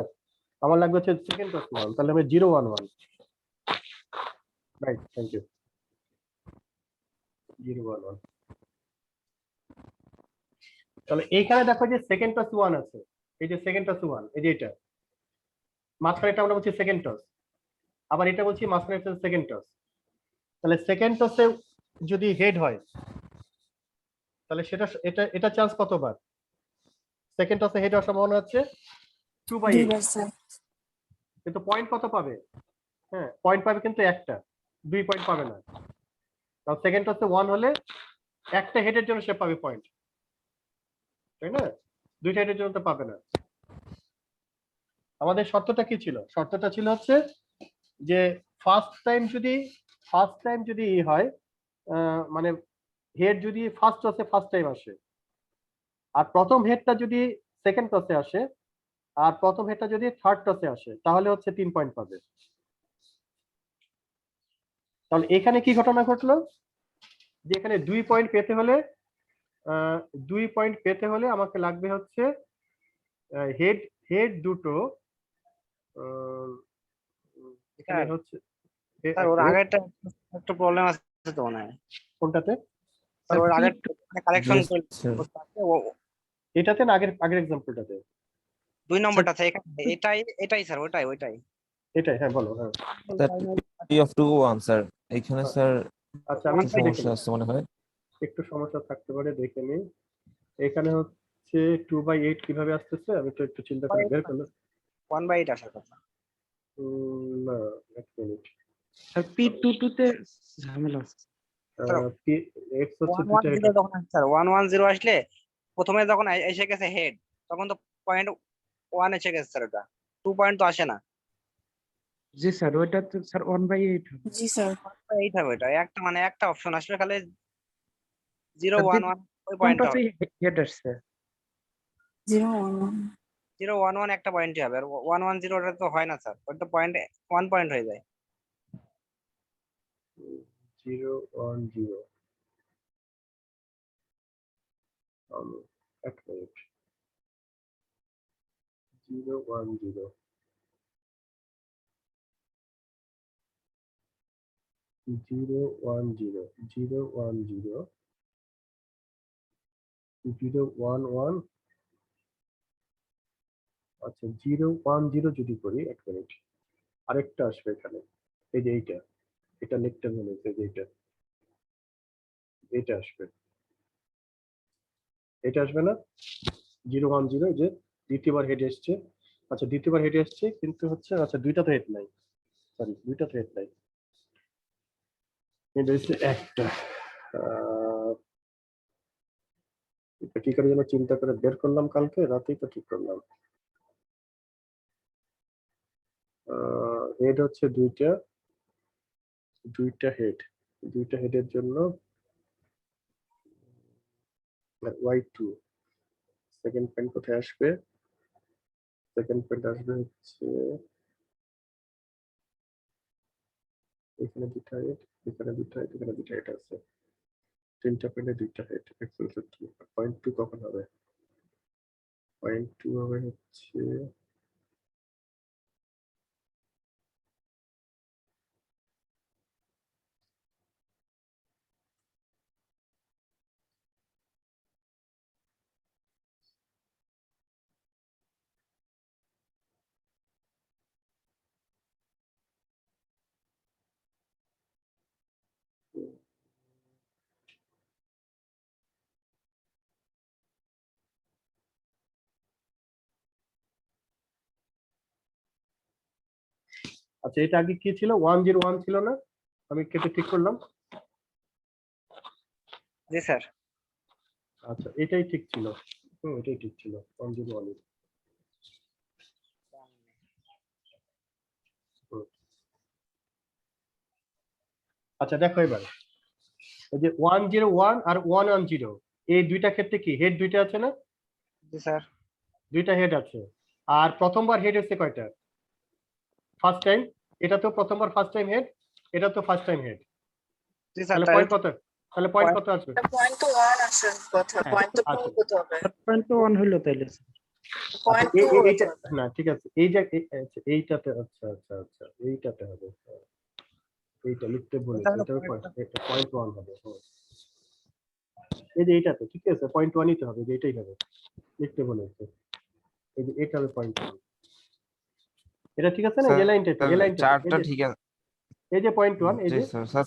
আমার লাগবে হচ্ছে সেকেন্ড টসে 1, তাহলে হবে 0 1 1। Right, thank you. 0 1 1। তাহলে এইখানে দেখো যে সেকেন্ড টস 1 আছে, এই যে সেকেন্ড টস 1, এই যে এটা মাঝখানে, এটা আমরা বলছি সেকেন্ড টস, আবার এটা বলছি মাঝখানে একটা সেকেন্ড টস। তাহলে সেকেন্ড টসে যদি হেড হয়, তাহলে সেটা এটা চান্স কতবার? সেকেন্ড টসে হেড হওয়ার সম্ভাবনা হচ্ছে 2/8, দুইবার স্যার। কিন্তু পয়েন্ট কত পাবে? হ্যাঁ, পয়েন্ট পাবে কিন্তু একটা, 2 পয়েন্ট পাবে না, কারণ সেকেন্ড টসে 1 হলে একটা হেডের জন্য সে পাবে পয়েন্ট, তাই না? 2টা হেডের জন্য তো পাবে না। আমাদের শর্তটা কি ছিল? শর্তটা ছিল হচ্ছে যে ফার্স্ট টাইম যদি হয়, মানে হেড যদি ফার্স্ট টসে ফার্স্ট টাইম আসে, আর প্রথম হেডটা যদি সেকেন্ড টসে আসে, আর প্রথম হেডটা যদি থার্ড টসে আসে, তাহলে হচ্ছে 3 পয়েন্ট পাবে। তাহলে এখানে কি ঘটনা ঘটলো? যে এখানে 2 পয়েন্ট পেতে হলে 2 পয়েন্ট পেতে হলে আমাকে লাগবে হচ্ছে হেড হেড দুটো, আহ, এখানে স্যার হচ্ছে স্যার ওর আগেরটা একটু প্রবলেম আছে তো মনে হয়। কোনটাতে? স্যার ওর আগের কালেকশন জি স্যার। এটাতে না, আগের আগের এক্সাম্পলটাতে? 2 নম্বরটা আছে এখানে, এটাই এটাই স্যার, ওইটাই ওইটাই। এটাই, হ্যাঁ বলো। হ্যাঁ স্যার P of 2 1 স্যার, এখানে স্যার আচ্ছা, আমি একটু দেখে সমস্যা নিই, আসছে মনে হয়। একটু সমস্যা থাকতে পারে, দেখে নিই। এখানে হচ্ছে 2/8 কিভাবে আসতেছে, আমি তো একটু চিন্তা করে বের করলাম। 1/8 আসার কথা। না, এক মিনিট। স্যার P22 তে ঝামেলা আছে। স্যার এক্স হচ্ছে 2টা 110 এটা। যখন আসছে স্যার, 110 আসলে প্রথমে যখন এসে গেছে হেড, তখন তো পয়েন্ট 1 এসে গেছে স্যার, ওটা 2 পয়েন্ট তো আসে না। জি স্যার, ওইটা তো স্যার 1/8 হবে। জি স্যার। 8 হবে এটা, একটা মানে একটা অপশন আসবে খালি স্যার 011, ওই কোন পয়েন্টটা টসে হবে। হেড আসছে? 011। 011 একটা পয়েন্টই হবে, আর 110 ওটা তো হয় না স্যার, ওটা তো পয়েন্ট 1 পয়েন্ট হয়ে যায়। 0 1 0, এক মিনিট। 0 1 0, 0 1 0, 0 1 0, 0 1 1। আচ্ছা 0 1 0 যদি করি, এক মিনিট, আরেকটা আসবে এখানে, এই যে এইটা, এটা লিখতে মনে হচ্ছে যে এটা আসবে, এটা আসবে না? 0 1 0, যে দ্বিতীয়বার হেড এসছে। আচ্ছা দ্বিতীয়বার হেড এসছে, কিন্তু হচ্ছে আচ্ছা দুইটা তো হেড নাই, সরি দুইটা তো হেড নাই, কিন্তু হচ্ছে একটা। এটা কি করে যেন চিন্তা করে বের করলাম, কালকে রাতেই তো ঠিক করলাম। হেড হচ্ছে দুইটা হেড, দুইটা হেডের জন্য y2, সেকেন্ড পয়েন্ট কোথায় আসবে? সেকেন্ড পয়েন্ট আসবে হচ্ছে এখানে দুইটা হেড, এখানে দুইটা হেড, এখানে দুইটা হেড আছে, 3টা পয়েন্টে 2টা হেড। পয়েন্ট 2 কখন হবে? পয়েন্ট 2 হবে হচ্ছে আচ্ছা, এটা আগে কি ছিল? 101 ছিল না? আমি কেটে ঠিক করলাম। জি স্যার। আচ্ছা, এটাই ঠিক ছিল। এটাই ঠিক ছিল 101 এ। আচ্ছা দেখো এবার, এই যে 101 আর 110 এই দুইটা ক্ষেত্রে কি হেড দুইটা আছে না? জি স্যার। দুইটা হেড আছে। আর প্রথমবার হেড হচ্ছে কয়টা? First time. এটা তো প্রথমবার ফার্স্ট টাইম হেড, এটা তো ফার্স্ট টাইম হেড। জি স্যার, তাহলে তাই পয়েন্ট কত? তাহলে পয়েন্ট Point- কত আসবে? পয়েন্ট তো 1 আসার কথা, হ্যাঁ, পয়েন্ট তো 2 আচ্ছা। হতে হবে, পয়েন্ট তো অন হইলো তাইলে স্যার। আচ্ছা, পয়েন্ট 2 হতে এইটা হবে। না, ঠিক আছে, এই যে আচ্ছা, এইটাতে আচ্ছা আচ্ছা আচ্ছা এইটাতে হবে। এইটা লিখতে বলেছি, তাহলে এটা point পয়েন্ট 1 হবে। এই যে এইটাতে ঠিক আছে, পয়েন্ট 1 ই তো হবে, যে এটাই হবে, লিখতে বলেছে। এই যে এটা হবে পয়েন্ট 1। এটা ঠিক আছে না? এই লাইনটা, এই লাইনটা, চারটা ঠিক আছে। এই যে পয়েন্ট 1, এই জি যে স্যার, স্যার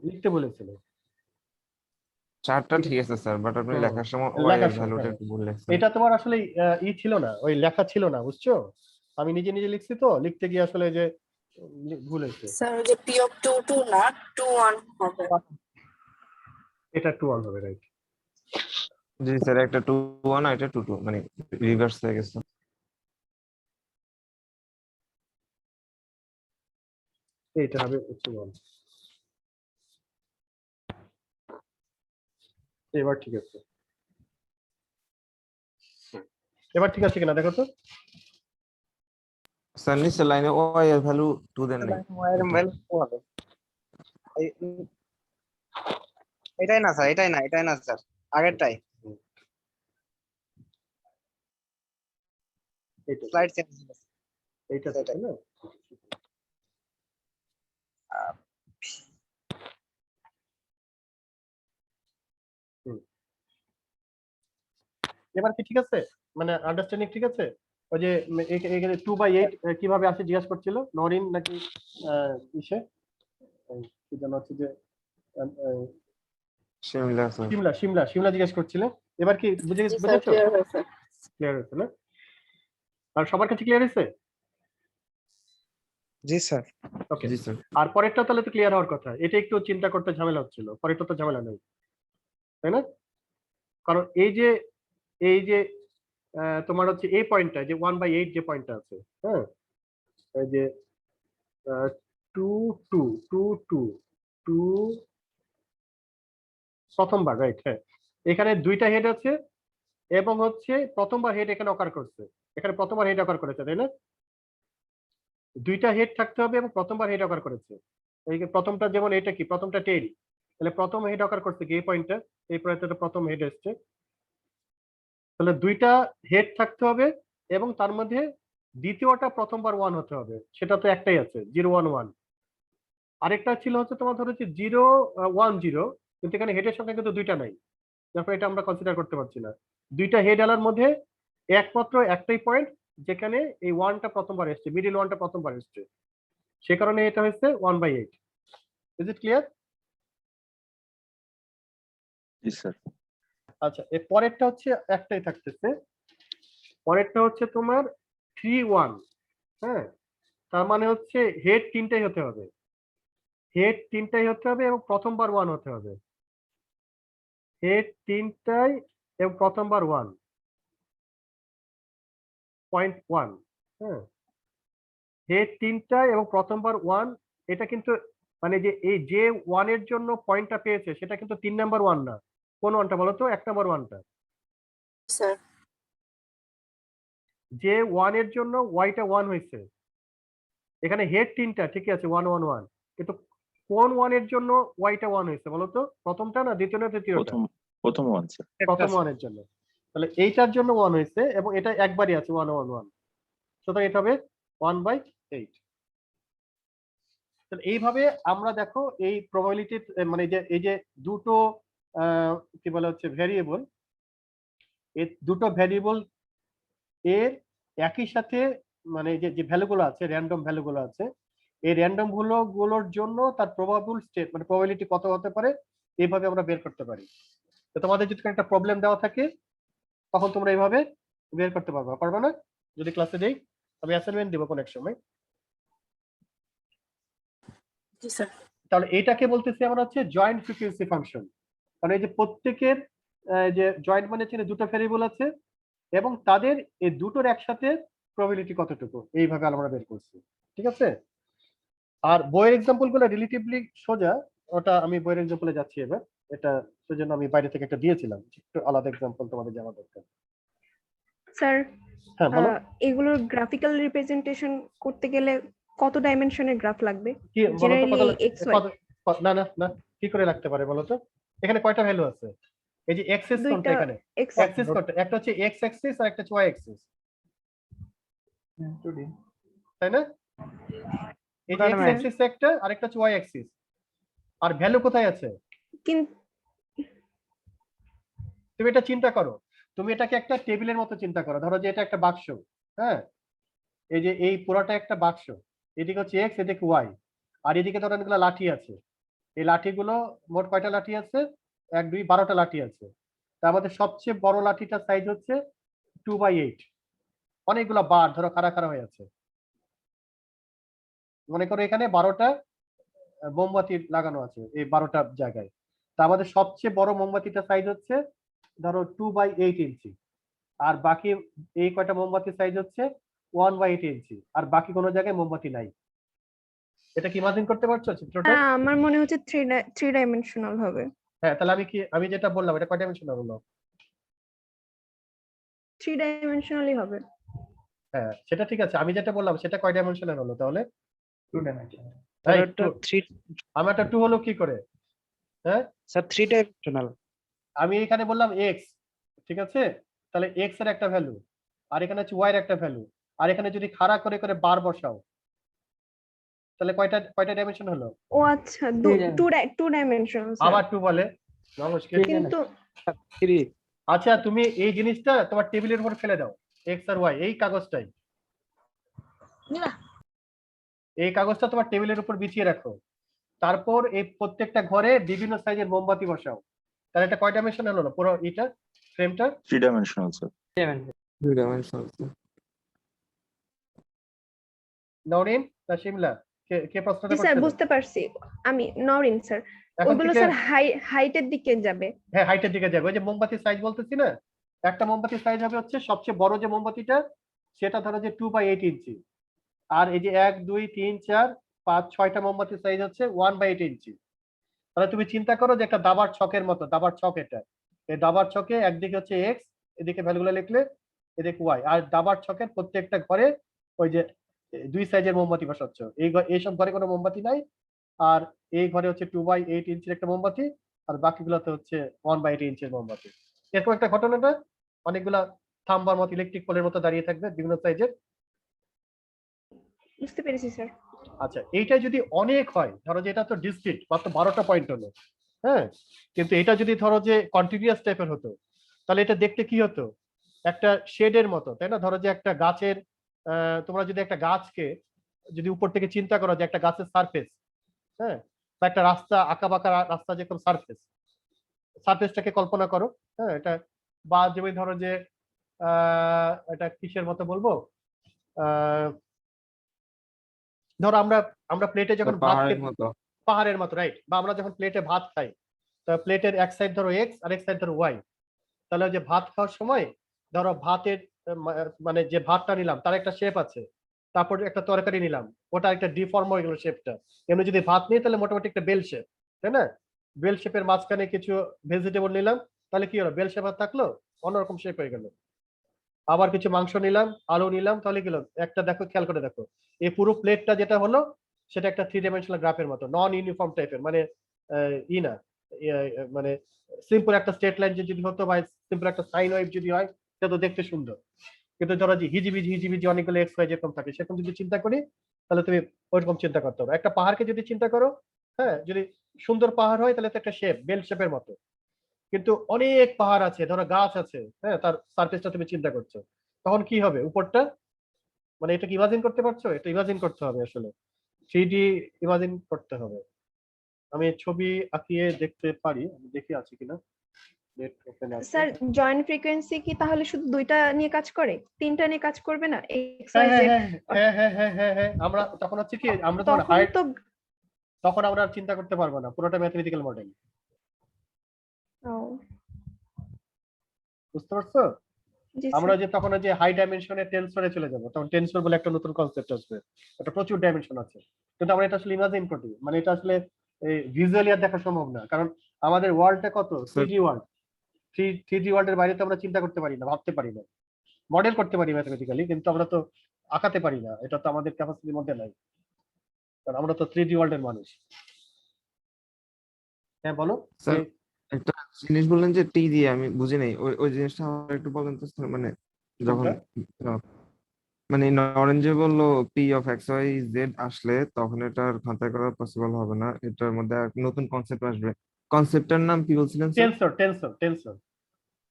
লিখতে বলেছিল। চারটা ঠিক আছে স্যার, বাট আপনি হুম, লেখার সময় ওয়াই লেখার এর সময়, ভ্যালুটা হ্যাঁ। একটু ভুল লেখছেন। এটা তোমার আসলে ছিল না, ওই লেখা ছিল না, বুঝছো? আমি নিজে নিজে লিখছি তো, লিখতে গিয়ে আসলে যে ভুল হয়েছে। স্যার ওই যে পি অফ 2 2 না 2 1 হবে। এটা 2 1 হবে, রাইট? জি স্যার, একটা 2 1 আর এটা 2 2, মানে রিভার্স হয়ে গেছে। এইটা হবে 1। এবার ঠিক আছে, এবার ঠিক আছে কিনা দেখো তো। স্যার নিচের লাইনে ওয়াই এর ভ্যালু 2 দেন নাই। এর ভ্যালু হবে। এটাই না স্যার, এটাই না, এটাই না স্যার, আগেরটাই। এইটা স্লাইড চেঞ্জ। এইটা সেটাই। তাই না? এবার কি ঠিক আছে? মানে আন্ডারস্ট্যান্ডিং ঠিক আছে? ওই যে এখানে 2/8 কিভাবে আসে জিজ্ঞাসা করছিল নরিন নাকি ইসে, কি জানো হচ্ছে যে সিমিলার স্যার। শিমলা জিজ্ঞেস করছিল। এবার কি জি স্যার, বুঝেছো? ক্লিয়ার হয়েছে। ক্লিয়ার হয়েছে না? আর সবার কাছে ক্লিয়ার হয়েছে? জি স্যার। ওকে। জি স্যার। আর পরেরটা তাহলে তো ক্লিয়ার হওয়ার কথা, এটা একটু চিন্তা করতে ঝামেলা হচ্ছিল, পরেরটা তো ঝামেলা নেই, তাই না? কারণ এই যে তোমার হচ্ছে এই পয়েন্টটা, যে 1/8 যে পয়েন্টটা আছে, হ্যাঁ, এই যে 2 2 2 2 2 প্রথমবার, রাইট? হ্যাঁ, এখানে দুইটা হেড আছে এবং হচ্ছে প্রথমবার হেড এখানে অকার করছে, এখানে প্রথমবার হেড অকার করেছে, তাই না? দুইটা হেড থাকতে হবে এবং প্রথমবার হেড অকার করেছে। এই যে প্রথমটা, যেমন এটা কি, প্রথমটা টেইল, তাহলে প্রথম হেড অকার করছে কি এই পয়েন্টটা, এই পয়েন্টটা প্রথম হেড এসছে, তাহলে দুইটা হেড থাকতে হবে এবং তার মধ্যে দ্বিতীয়টা প্রথমবার 1 হতে হবে, সেটা তো একটাই আছে 0 1 1। আরেকটা ছিল হচ্ছে তোমার ধরো হচ্ছে 0 1 0, কিন্তু এখানে হেডের সংখ্যা কিন্তু দুইটা নাই, তারপর এটা আমরা কনসিডার করতে পারছি না। দুইটা হেড আলার মধ্যে একমাত্র একটাই পয়েন্ট যেখানে এই 1টা প্রথমবার এসছে, মিডিল 1টা প্রথমবার এসছে, সে কারণে এটা হচ্ছে 1/8। Is it clear? G sir. আচ্ছা, এর পরেরটা হচ্ছে একটাই থাকতেছে, পরেরটা হচ্ছে তোমার 3 1। হ্যাঁ, তার মানে হচ্ছে হেড তিনটাই হতে হবে, হেড তিনটাই হতে হবে এবং প্রথমবার 1 হতে হবে, হেড তিনটাই এবং প্রথমবার 1 পয়েন্ট 1। হ্যাঁ, হেড তিনটাই এবং প্রথমবার 1, এটা কিন্তু মানে যে এই যে 1 এর জন্য পয়েন্টটা পেয়েছে সেটা কিন্তু 3 নাম্বার 1 না। কোন 1টা বলো তো? 1 নাম্বার 1টা। স্যার যে 1 এর জন্য ওয়াইটা 1 হয়েছে, এখানে হেড তিনটা ঠিক আছে 1 1 1, কিন্তু কোন 1 এর জন্য ওয়াইটা 1 হয়েছে বলো তো? প্রথমটা না দ্বিতীয় না তৃতীয়টা? প্রথম ওয়ান স্যার। প্রথম 1 এর জন্য। তাহলে এইটার জন্য 1 হয়েছে এবং এটা একবারই আছে 1 1 1, সুতরাং এটা হবে 1/8। তাহলে এইভাবে আমরা দেখো এই প্রবাবিলিটি, মানে এই যে দুটো কি বলা হচ্ছে ভেরিয়েবল, এই দুটো ভেরিয়েবল এর একই সাথে মানে যে ভ্যালুগুলো আছে, র্যান্ডম ভ্যালুগুলো আছে, এই র্যান্ডম গুলোর জন্য তার প্রবাবল স্টেট মানে প্রবাবিলিটি কত হতে পারে, এইভাবে আমরা বের করতে পারি। তো তোমাদের যদি একটা প্রবলেম দেওয়া থাকে তখন তোমরা এইভাবে বের করতে পারবে না? যদি ক্লাসে দেই, আমি অ্যাসাইনমেন্ট দিব কোন এক সময়। জি স্যার। তাহলে এটাকে বলতেছি আমরা হচ্ছে জয়েন্ট ফ্রিকোয়েন্সি ফাংশন। কারণ এই যে প্রত্যেকের যে জয়েন্ট মানে হচ্ছে দুটো ভেরিয়েবল আছে এবং তাদের এই দুটোর একসাথে প্রবাবিলিটি কতটুকু, এইভাবে আমরা বের করছি। ঠিক আছে? আর বইয়ের এক্সাম্পল গুলো রিলেটিভলি সোজা, ওটা আমি বইয়ের এক্সাম্পলে যাচ্ছি এবার। এটা সেজন্য আমি বাইরে থেকে একটা দিয়েছিলাম, একটু আলাদা এক্সাম্পল তোমাদের জানা দরকার। স্যার হ্যাঁ বলো। এগুলোর গ্রাফিক্যাল রিপ্রেজেন্টেশন করতে গেলে কত ডাইমেনশনের গ্রাফ লাগবে? কি বলো তো, জেনারেলি এক্স ওয়াই না না না, কি করে রাখতে পারে বলো তো? এখানে কয়টা ভ্যালু আছে? এই যে এক্সিস কোনটা দুইটা এখানে? এক্স অ্যাক্সিস কোনটা? একটা হচ্ছে এক্স অ্যাক্সিস আর একটা হচ্ছে ওয়াই অ্যাক্সিস, তাই না? এই যে এক্স অ্যাক্সিস একটা আর একটা হচ্ছে ওয়াই অ্যাক্সিস, আর ভ্যালু কোথায় আছে? কিন্তু তুমি এটা চিন্তা করো, তুমি এটাকে একটা টেবিলের মতো চিন্তা করো। ধরো যে এটা একটা বাক্স, হ্যাঁ, এই যে এই পুরোটা একটা বাক্স, এদিকে হচ্ছে এক্স, এদিকে ওয়াই, আর এদিকে ধরো অনেকগুলো লাঠি আছে। এই লাঠিগুলো মোট কয়টা লাঠি আছে? 1 2 12টা লাঠি আছে। তা আমাদের সবচেয়ে বড় লাঠিটার সাইজ হচ্ছে 2/8। অনেকগুলো বার ধরো খাড়া খাড়া হয়ে আছে। মনে করো এখানে 12টা মোমবাতি লাগানো আছে এই 12টা জায়গায়। তা আমাদের সবচেয়ে বড় মোমবাতিটার সাইজ হচ্ছে ধরো 2/8 ইঞ্চি, আর বাকি এই কয়টা মোমবাতির সাইজ হচ্ছে 1/8 ইঞ্চি, আর বাকি কোনো জায়গায় মোমবাতি নাই। এটা কি ইমাজিন করতে পারছো চিত্রটা? আমার মনে হচ্ছে থ্রি ডাইমেনশনাল হবে। হ্যাঁ, তাহলে আমি যেটা বললাম এটা কয় ডাইমেনশনাল হলো? 3 ডাইমেনশনালই হবে। হ্যাঁ সেটা ঠিক আছে, আমি যেটা বললাম সেটা কয় ডাইমেনশনাল হলো তাহলে? 2 ডাইমেনশনাল। তাই স্যার ওটা 3 আমারটা 2 হলো কি করে? হ্যাঁ, স্যার 3 ডাইমেনশনাল। আমি এখানে বললাম এক্স, ঠিক আছে, তাহলে এক্স এর একটা ভ্যালু, আর এখানে হচ্ছে ওয়াই এর একটা ভ্যালু, আর এখানে যদি খাড়া করে করে বার বসাও তাহলে কয়টা ডাইমেনশন হলো? ও আচ্ছা, টু ডাইমেনশনাল আবার 2 বলে নমস্কার। কিন্তু 3 আচ্ছা তুমি এই জিনিসটা তোমার টেবিলের উপর ফেলে দাও, এক্স আর ওয়াই এই কাগজটাই, এই কাগজটা তোমার টেবিলের উপর বিছিয়ে রাখো। তারপর এই প্রত্যেকটা ঘরে বিভিন্ন সাইজের মোমবাতি বসাও, তাহলে এটা কয় ডাইমেনশন হলো? পুরো এটা ফ্রেমটা 3 dimensional, sir. 2 ডাইমেনশনাল। নওরিন না শিমলা, কে প্রশ্নটা জি স্যার করছে? বুঝতে পারছি। আমি নরিন স্যার, এখন ওগুলো থেকে স্যার হাইটের দিকে যাবে। হ্যাঁ হাইটের দিকে যাবে। ওই যে মোমবাতির সাইজ বলতেছি না, একটা মোমবাতির সাইজ হবে হচ্ছে সবচেয়ে বড় যে মোমবাতিটা সেটা ধরো যে 2/8 ইঞ্চি, আর এই যে 1 2 3 4 5 6টা মোমবাতির সাইজ হচ্ছে 1/8 ইঞ্চি। তাহলে তুমি চিন্তা করো যে একটা দাবার ছকের মতো, দাবার ছক এটা, এই দাবার ছকে একদিকে হচ্ছে এক্স, এদিকে ভ্যালুগুলো লিখলে এদিকে ওয়াই, আর দাবার ছকের প্রত্যেকটা ঘরে ওই যে 2 সাইজের মোমবাতি বসাচ্ছ। এইসব ঘরে কোনো মোমবাতি নাই, আর এই ঘরে হচ্ছে 2/8 ইঞ্চির একটা মোমবাতি, আর বাকিগুলোতে হচ্ছে 1/8 ইঞ্চির মোমবাতি। এরকম একটা ঘটনাটা অনেকগুলা থাম্বার মতো ইলেকট্রিক পোলের মতো দাঁড়িয়ে থাকবে বিভিন্ন সাইজের। বুঝতে পেরেছি স্যার। আচ্ছা এইটা যদি অনেক হয়, ধরো যে এটা তো ডিসক্রিট মাত্র 12টা পয়েন্ট হলো, হ্যাঁ, কিন্তু এটা যদি ধরো যে কন্টিনিউয়াস টাইপের হতো তাহলে এটা দেখতে কি হতো? একটা শেডের মতো, তাই না? ধরো যে একটা গাছের তোমরা যদি একটা গাছকে যদি উপর থেকে চিন্তা করো যে একটা গাছের সারফেস, হ্যাঁ, বা একটা রাস্তা, আঁকা বাঁকা রাস্তা যেরকম সারফেসটাকে কল্পনা করো, হ্যাঁ, এটা বা যেমন ধরো যে এটা কিসের মতো বলবো, ধরো আমরা প্লেটে যখন ভাত পাহাড়ের খেতে, মতো। পাহাড়ের মতো, রাইট, বা আমরা যখন প্লেটে ভাত খাই, তা প্লেটের এক সাইড ধরো এক্স আর এক সাইড ধরো ওয়াই, তাহলে ওই যে ভাত খাওয়ার সময় ধরো ভাতের মানে যে ভাতটা নিলাম তার একটা শেপ আছে, তারপর একটা তরকারি নিলাম ওটা একটা ডিফর্ম হয়ে গেল শেপটা। এমনি যদি ভাত নিই তাহলে মোটামুটি একটা বেল শেপ, তাই না? বেল শেপের মাঝখানে কিছু ভেজিটেবল নিলাম, তাহলে কি হলো? বেল শেপ আর থাকলো, অন্যরকম শেপ হয়ে গেল। আবার কিছু মাংস নিলাম, আলু নিলাম, তাহলে কি হলো? একটা দেখো, খেয়াল করে দেখো, এই পুরো প্লেটটা যেটা হলো সেটা একটা 3 ডাইমেনশনাল গ্রাফের মতো, নন ইউনিফর্ম টাইপের, মানে না মানে সিম্পল একটা স্ট্রেট লাইন যদি হতো বা সিম্পল একটা সাইন ওয়েভ যদি হয় সেটা তো দেখতে সুন্দর। কিন্তু ধরো যে হিজিবিজি অনেকগুলো এক্স ওয়াই যেরকম থাকে সেরকম যদি চিন্তা করি তাহলে তুমি ওইরকম চিন্তা করতে হবে। একটা পাহাড়কে যদি চিন্তা করো, হ্যাঁ, যদি সুন্দর পাহাড় হয় তাহলে তো একটা শেপ, বেল শেপের মতো। কিন্তু অনেক পাহাড় আছে, ধরো গাছ আছে, হ্যাঁ, তার সারফেসটা তুমি চিন্তা করছো, তখন কি হবে উপরটা? মানে এটা কি ইমাজিন করতে পারছো? এটা ইমাজিন করতে হবে আসলে, 3D ইমাজিন করতে হবে। আমি ছবি আঁকিয়ে দেখতে পারি, আমি দেখি আছে কিনা, নেট ওপেন আছে। স্যার জয়েন্ট ফ্রিকোয়েন্সি কি তাহলে শুধু দুইটা নিয়ে কাজ করে, তিনটা নিয়ে কাজ করবে না? এক্স হ্যাঁ ওয়াই হ্যাঁ জেড হ্যাঁ হ্যাঁ হ্যাঁ হ্যাঁ হ্যাঁ হ্যাঁ, আমরা তখন হচ্ছে কি, আমরা তখন তখন তো তখন আমরা আর চিন্তা করতে পারবো না, পুরোটা ম্যাথমেটিক্যাল মডেল। ও বুঝতে পারছো? জি আমরা স্যার। যে তখন ওই যে হাই ডাইমেনশনে টেনসরে চলে যাবো, তখন টেনসর বলে একটা নতুন কনসেপ্ট আসবে, এটা প্রচুর ডাইমেনশন আছে, কিন্তু আমরা এটা আসলে ইমাজিন করি, মানে এটা আসলে ভিজুয়ালি আর দেখা সম্ভব না, কারণ আমাদের ওয়ার্ল্ডটা কত Sir, 3D ওয়ার্ল্ড। 3D ওয়ার্ল্ডের বাইরে তো আমরা চিন্তা করতে পারি না, ভাবতে পারি না, মডেল করতে পারি ম্যাথমেটিক্যালি, কিন্তু আমরা তো আঁকাতে পারি না, এটা তো আমাদের ক্যাপাসিটির মধ্যে নাই, কারণ আমরা তো 3D ওয়ার্ল্ডের মানুষ। হ্যাঁ বলো। স্যার যে- একটা জিনিস বললেন যে টি দিয়ে, আমি বুঝি নাই ওই ওই জিনিসটা আমার একটু বলেন তো স্যার। মানে যখন আহ, মানে নরেন যে বললো p of x y z আসলে তখন এটার খাতায় করা পসিবল হবে না, এটার মধ্যে আর নতুন কনসেপ্ট আসবে। কনসেপ্টটার নাম কি বলছিলেন sir? Tensor tensor tensor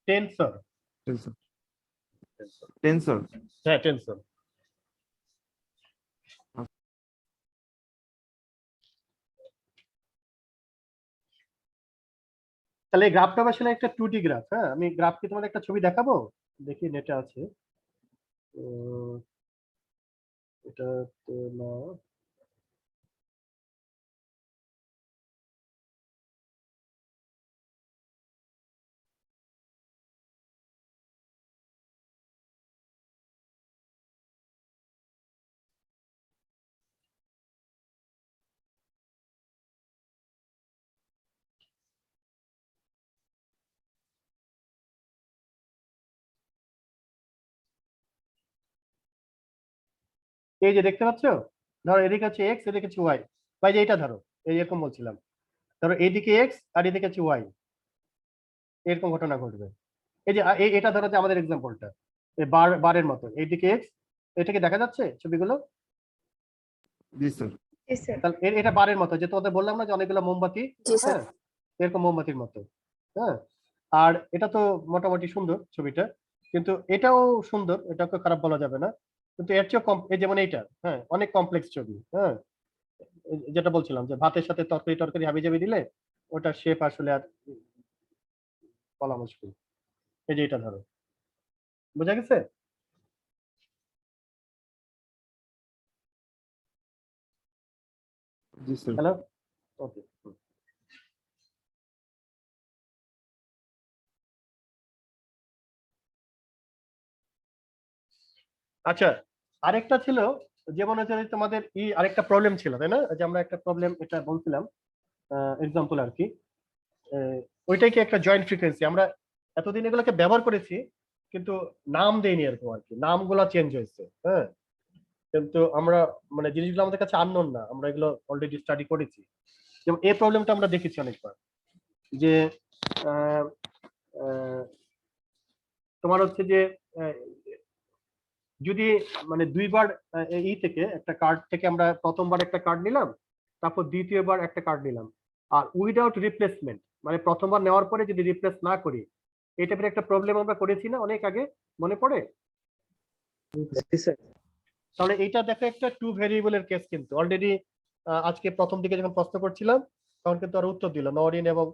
tensor tensor. Tensor. Tensor. হ্যাঁ টেনসর। তাহলে এই গ্রাফটা আসলে একটা 2D গ্রাফ। হ্যাঁ, আমি গ্রাফ কি তোমাদের একটা ছবি দেখাবো, দেখি নেটে আছে। উম, এটা তো না। এই যে দেখতে পাচ্ছ, ধরো এদিকে হচ্ছে এক্স, এদিকে হচ্ছে ওয়াই, বা এই যে এটা ধরো, এই এরকম বলছিলাম, ধরো এইদিকে এক্স আর এদিকে হচ্ছে ওয়াই, এরকম ঘটনা ঘটবে। এই যে এটা ধরো যে আমাদের এক্সাম্পলটা, এই বারের মতো, এইদিকে এক্স, এটা কি দেখা যাচ্ছে ছবিগুলো? জি স্যার। জি স্যার। তাহলে এটা বারের মতো, যে তোমাদের বললাম না যে অনেকগুলো মোমবাতি, জি স্যার। হ্যাঁ এরকম মোমবাতির মতো। হ্যাঁ, আর এটা তো মোটামুটি সুন্দর ছবিটা, কিন্তু এটাও সুন্দর, এটাকে খারাপ বলা যাবে না, কিন্তু এর চেয়েও এই যেমন এইটা, হ্যাঁ অনেক কমপ্লেক্স ছবি। হ্যাঁ, যেটা বলছিলাম যে ভাতের সাথে তরকারি টরকারি হাবি জাবি দিলে ওটার শেপ আসলে আর বলা মুশকিল। এই যে এটা ধরো, বোঝা গেছে? জি স্যার। হ্যালো, ওকে। আচ্ছা, আরেকটা ছিল, যেমন হচ্ছে যে তোমাদের আরেকটা প্রবলেম ছিল, তাই না? যে আমরা একটা প্রবলেম এটা বলছিলাম এক্সাম্পল আর কি, ওইটাই কি একটা জয়েন্ট ফ্রিকোয়েন্সি, আমরা এতদিন এগুলোকে ব্যবহার করেছি কিন্তু নাম দেইনি এরকম আর কি, নামগুলো চেঞ্জ হয়েছে। হ্যাঁ, কিন্তু আমরা মানে জিনিসগুলো আমাদের কাছে আননোন না, আমরা এগুলো অলরেডি স্টাডি করেছি। যেমন এই প্রবলেমটা আমরা দেখেছি অনেকবার, যে আহ, আহ, তোমার হচ্ছে যে আহ, যদি মানে দুইবার থেকে একটা কার্ড থেকে আমরা প্রথমবার একটা কার্ড নিলাম, তারপর দ্বিতীয়বার একটা কার্ড নিলাম, আর উইদাউট রিপ্লেসমেন্ট, মানে প্রথমবার নেওয়ার পরে যদি রিপ্লেস না করি, এই টাইপের একটা প্রবলেম আমরা করেছি না অনেক আগে, মনে পড়ে? জি স্যার। তাহলে এইটা দেখো একটা টু ভেরিয়েবলের কেস, কিন্তু অলরেডি আজকে প্রথম দিকে যখন প্রশ্ন করছিলাম তখন কিন্তু আর উত্তর দিল, নওরিন এবং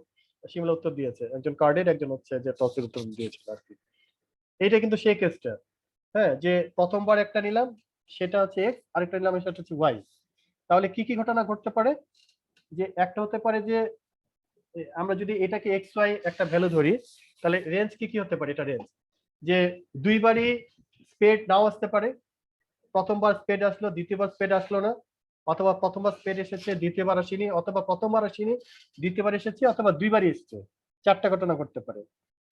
শিমলা উত্তর দিয়েছে, একজন কার্ডের, একজন হচ্ছে যে টসের উত্তর দিয়েছিল আর কি। এইটা কিন্তু সেই কেসটা, হ্যাঁ, যে প্রথমবার একটা নিলাম সেটা হচ্ছে এক্স, আরেকটা নিলাম সেটা হচ্ছে ওয়াই। তাহলে কি কি ঘটনা ঘটতে পারে? যে একটা হতে পারে যে আমরা যদি এটাকে এক্স ওয়াই একটা ভ্যালু ধরি, তাহলে রেঞ্জ কি কি হতে পারে? এটা রেঞ্জ যে দুইবারই স্পেড নাও আসতে পারে, প্রথমবার স্পেড আসলো দ্বিতীয়বার স্পেড আসলো না, অথবা প্রথমবার স্পেড এসেছে দ্বিতীয়বার আসেনি, অথবা প্রথমবার আসেনি দ্বিতীয়বার এসেছে, অথবা দুইবারই এসেছে। চারটা ঘটনা ঘটতে পারে।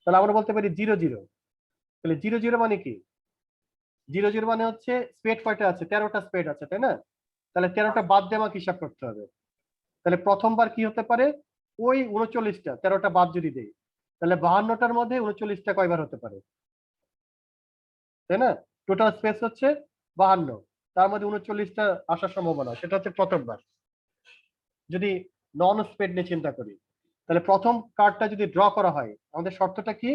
তাহলে আমরা বলতে পারি 0 0। তাহলে 0 0 মানে কি? 0 0 মানে হচ্ছে স্পেড কয়টা আছে? 13টা স্পেড আছে, তাই না? তাহলে 13টা বাদ দিয়ে আমাকে হিসাব করতে হবে। তাহলে প্রথমবার কি হতে পারে? ওই 39টা, 13টা বাদ যদি দেই, তাহলে 52টার মধ্যে 39টা কয়বার হতে পারে, তাই না? টোটাল স্পেস হচ্ছে 52, তার মধ্যে 39টা আসার সম্ভাবনা, সেটা হচ্ছে প্রথমবার। যদি নন স্পেড নিয়ে চিন্তা করি, তাহলে প্রথম কার্ডটা যদি ড্র করা হয়, আমাদের শর্তটা কি?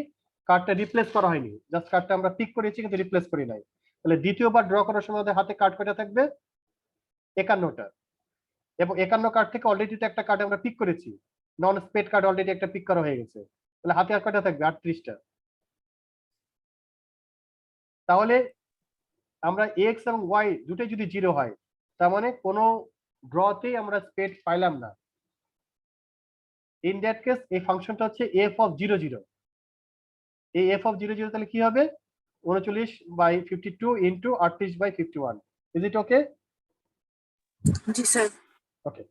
কার্ডটা রিপ্লেস করা হয়নি, জাস্ট কার্ডটা আমরা পিক করেছি কিন্তু রিপ্লেস করি নাই। তাহলে দ্বিতীয়বার ড্র করার সময় আমাদের হাতে কার্ড কয়টা থাকবে? 51টা। এবং 51 কার্ড থেকে অলরেডি তো একটা কার্ড আমরা পিক করেছি, নন স্পেড কার্ড অলরেডি একটা পিক করা হয়ে গেছে, তাহলে হাতে আর কয়টা থাকবে? 38টা। তাহলে আমরা এক্স এবং ওয়াই দুটোই যদি 0 হয়, তার মানে কোনো ড্রতেই আমরা স্পেড পাইলাম না, ইন দ্যাট কেস এই ফাংশনটা হচ্ছে এফ অফ 0 0। এই এফ অফ 0 0 তাহলে কি হবে, 39/52 ইন্টু 38/51। Is it okay? জি স্যার। ওকে,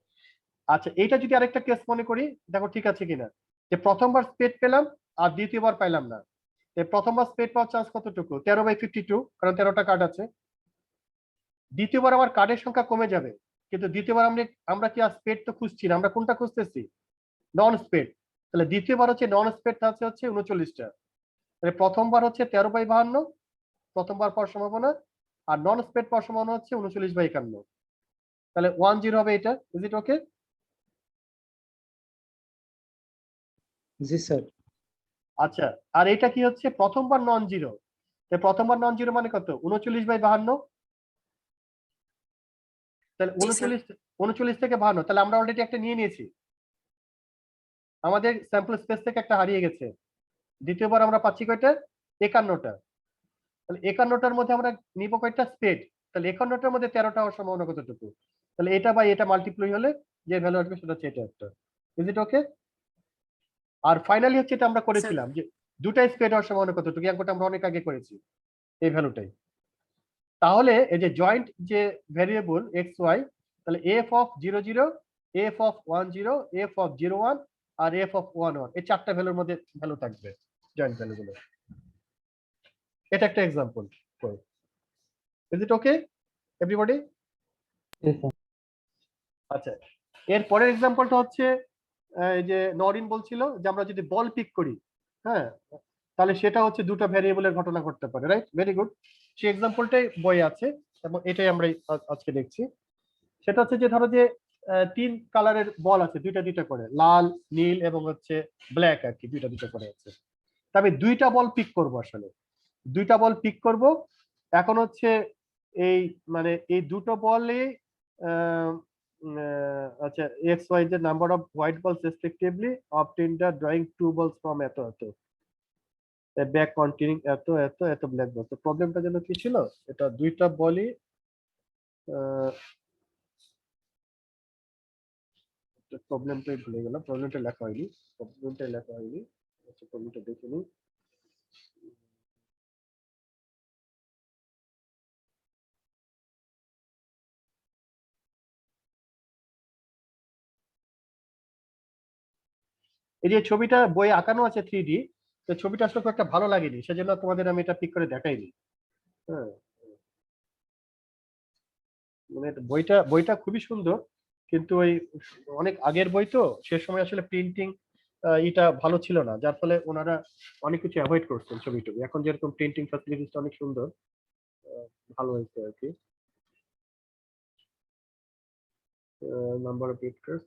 আচ্ছা এইটা যদি আরেকটা কেস মনে করি, দেখো ঠিক আছে কিনা, যে প্রথমবার স্পেড পেলাম আর দ্বিতীয়বার পাইলাম না। প্রথমবার স্পেড পাওয়ার চান্স কতটুকু, 13/52, কারণ 13টা কার্ড আছে। দ্বিতীয়বার আমার কার্ডের সংখ্যা কমে যাবে, কিন্তু দ্বিতীয়বার আমরা কি আর স্পেড তো খুঁজছি না, আমরা কোনটা খুঁজতেছি, নন স্পেড। তাহলে দ্বিতীয়বার হচ্ছে নন স্পেড আছে হচ্ছে 39টা। তাহলে প্রথমবার হচ্ছে 13/52 প্রথমবার পাওয়ার সম্ভাবনা, আর নন স্পেড পাওয়ার সম্ভাবনা হচ্ছে 39/51। তাহলে 10 হবে এটা। Is it okay? জি স্যার। আচ্ছা, আর এটা কি হচ্ছে প্রথমবার নন জিরো। প্রথমবার নন জিরো মানে কত, 39/52। তাহলে জি, স্যার। 39 থেকে 52, তাহলে আমরা অলরেডি একটা নিয়ে নিয়েছি, আমাদের স্যাম্পল স্পেস থেকে একটা হারিয়ে গেছে। দ্বিতীয়বার আমরা পাচ্ছি কয়টা, 51টা। তাহলে 51টার মধ্যে আমরা নিব কয়টা স্পেড, তাহলে 51টার মধ্যে 13টা হওয়ার সম্ভাবনা কতটুকু, তাহলে এটা বাই এটা মাল্টিপ্লাই হলে যে ভ্যালু আসবে সেটা হচ্ছে এটা একটা। Is it okay? R finally হচ্ছে এটা আমরা করেছিলাম যে দুটাই স্পেড হওয়ার সম্ভাবনা কতটুকু, এই অঙ্কটা আমরা অনেক আগে করেছি এই ভ্যালুটাই। তাহলে এই যে জয়েন্ট যে ভেরিয়েবল এক্স ওয়াই, তাহলে f of 0 0, f of 10, f of 01 আর এফ অফ 11, এই চারটা ভ্যালুর মধ্যে ভ্যালু থাকবে জয়েন্ট ভ্যালুগুলো। এটা একটা example. Is it okay everybody? আচ্ছা, এর পরের এক্সাম্পলটা হচ্ছে এই যে নরিন বলছিল যে আমরা যদি বল পিক করি, হ্যাঁ, তাহলে সেটা হচ্ছে দুটো ভ্যারিয়েবলের ঘটনা ঘটতে পারে, রাইট? Very good. সেই এক্সাম্পলটাই বইয়ে আছে এবং এটাই আমরা আজকে দেখছি। সেটা হচ্ছে যে ধরো যে 3 কালারের বল আছে, দুইটা দুইটা করে, লাল, নীল এবং হচ্ছে ব্ল্যাক আর কি, দুইটা দুইটা করে আছে। তবে দুইটা বল পিক করব, আসলে দুইটা বল পিক করব। এখন হচ্ছে এই মানে এই দুটো বলে আচ্ছা এক্স ওয়াই যে নাম্বার অফ হোয়াইট বলস রেসপেক্টিভলি অবটেইন দ্য ড্রয়িং 2 বলস ফ্রম এত এত, ব্যাক কন্টিনিউইং এত এত এত ব্ল্যাক বল। তো প্রবলেমটা যেন কি ছিল, এটা দুইটা বলই প্রবলেমটাই ভুলে গেলাম, প্রবলেমটা লেখা হয়নি, আচ্ছা প্রবলেমটা দেখে নিই। এই যে ছবিটা বইয়ে আঁকানো আছে 3D, তো ছবিটা আসলে খুব একটা ভালো লাগেনি, সেজন্য তোমাদের আমি এটা পিক করে দেখাইনি। হ্যাঁ, মানে বইটা বইটা খুবই সুন্দর, কিন্তু ওই অনেক আগের বই তো, সে সময় আসলে প্রিন্টিং এটা ভালো ছিল না, যার ফলে ওনারা অনেক কিছু অ্যাভয়েড করছেন ছবি টবি। এখন যেরকম প্রিন্টিং ফ্যাসিলিটিসটা অনেক সুন্দর, ভালো হয়েছে আর কি। নাম্বার অফ পিকচার্স,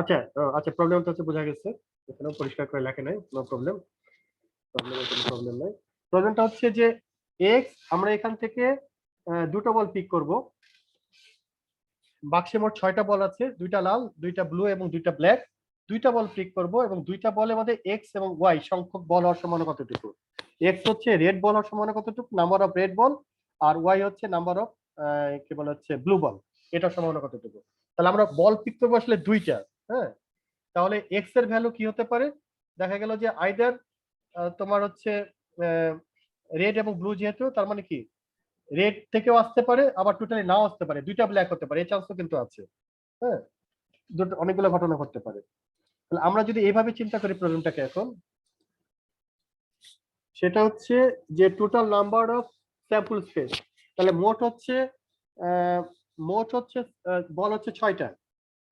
আচ্ছা আচ্ছা প্রবলেমটা হচ্ছে বোঝা গেছে, এখানেও পরিষ্কার করে লেখে নাই, নো প্রবলেম, প্রবলেমের কোনো প্রবলেম নাই। প্রবলেমটা হচ্ছে যে এক্স আমরা এখান থেকে দুটো বল পিক করব, বাক্সে মোট 6টা বল আছে, দুইটা লাল, দুইটা ব্লু এবং দুইটা ব্ল্যাক। দুইটা বল পিক করব এবং দুইটা বলের মধ্যে এক্স এবং ওয়াই সংখ্যক বল হওয়ার সমান কতটুকু। এক্স হচ্ছে রেড বল হওয়ার সমান কতটুকু, নাম্বার অফ রেড বল, আর ওয়াই হচ্ছে নাম্বার অফ কি বলে হচ্ছে ব্লু বল, এটা সমান কতটুকু। তাহলে আমরা বল পিক করবো আসলে দুইটা। হ্যাঁ, তাহলে এক্স এর ভ্যালু কি হতে পারে, দেখা গেল যে আইদার তোমার হচ্ছে রেড এবং ব্লু, যেহেতু তার মানে কি রেড থেকেও আসতে পারে, আবার টোটালি নাও আসতে পারে, দুইটা ব্ল্যাক হতে পারে, এই চান্সও কিন্তু আছে। হ্যাঁ, দুটো অনেকগুলো ঘটনা ঘটতে পারে। তাহলে আমরা যদি এইভাবে চিন্তা করি প্রবলেমটাকে এখন, সেটা হচ্ছে যে total number of sample space, তাহলে মোট হচ্ছে বল হচ্ছে 6টা,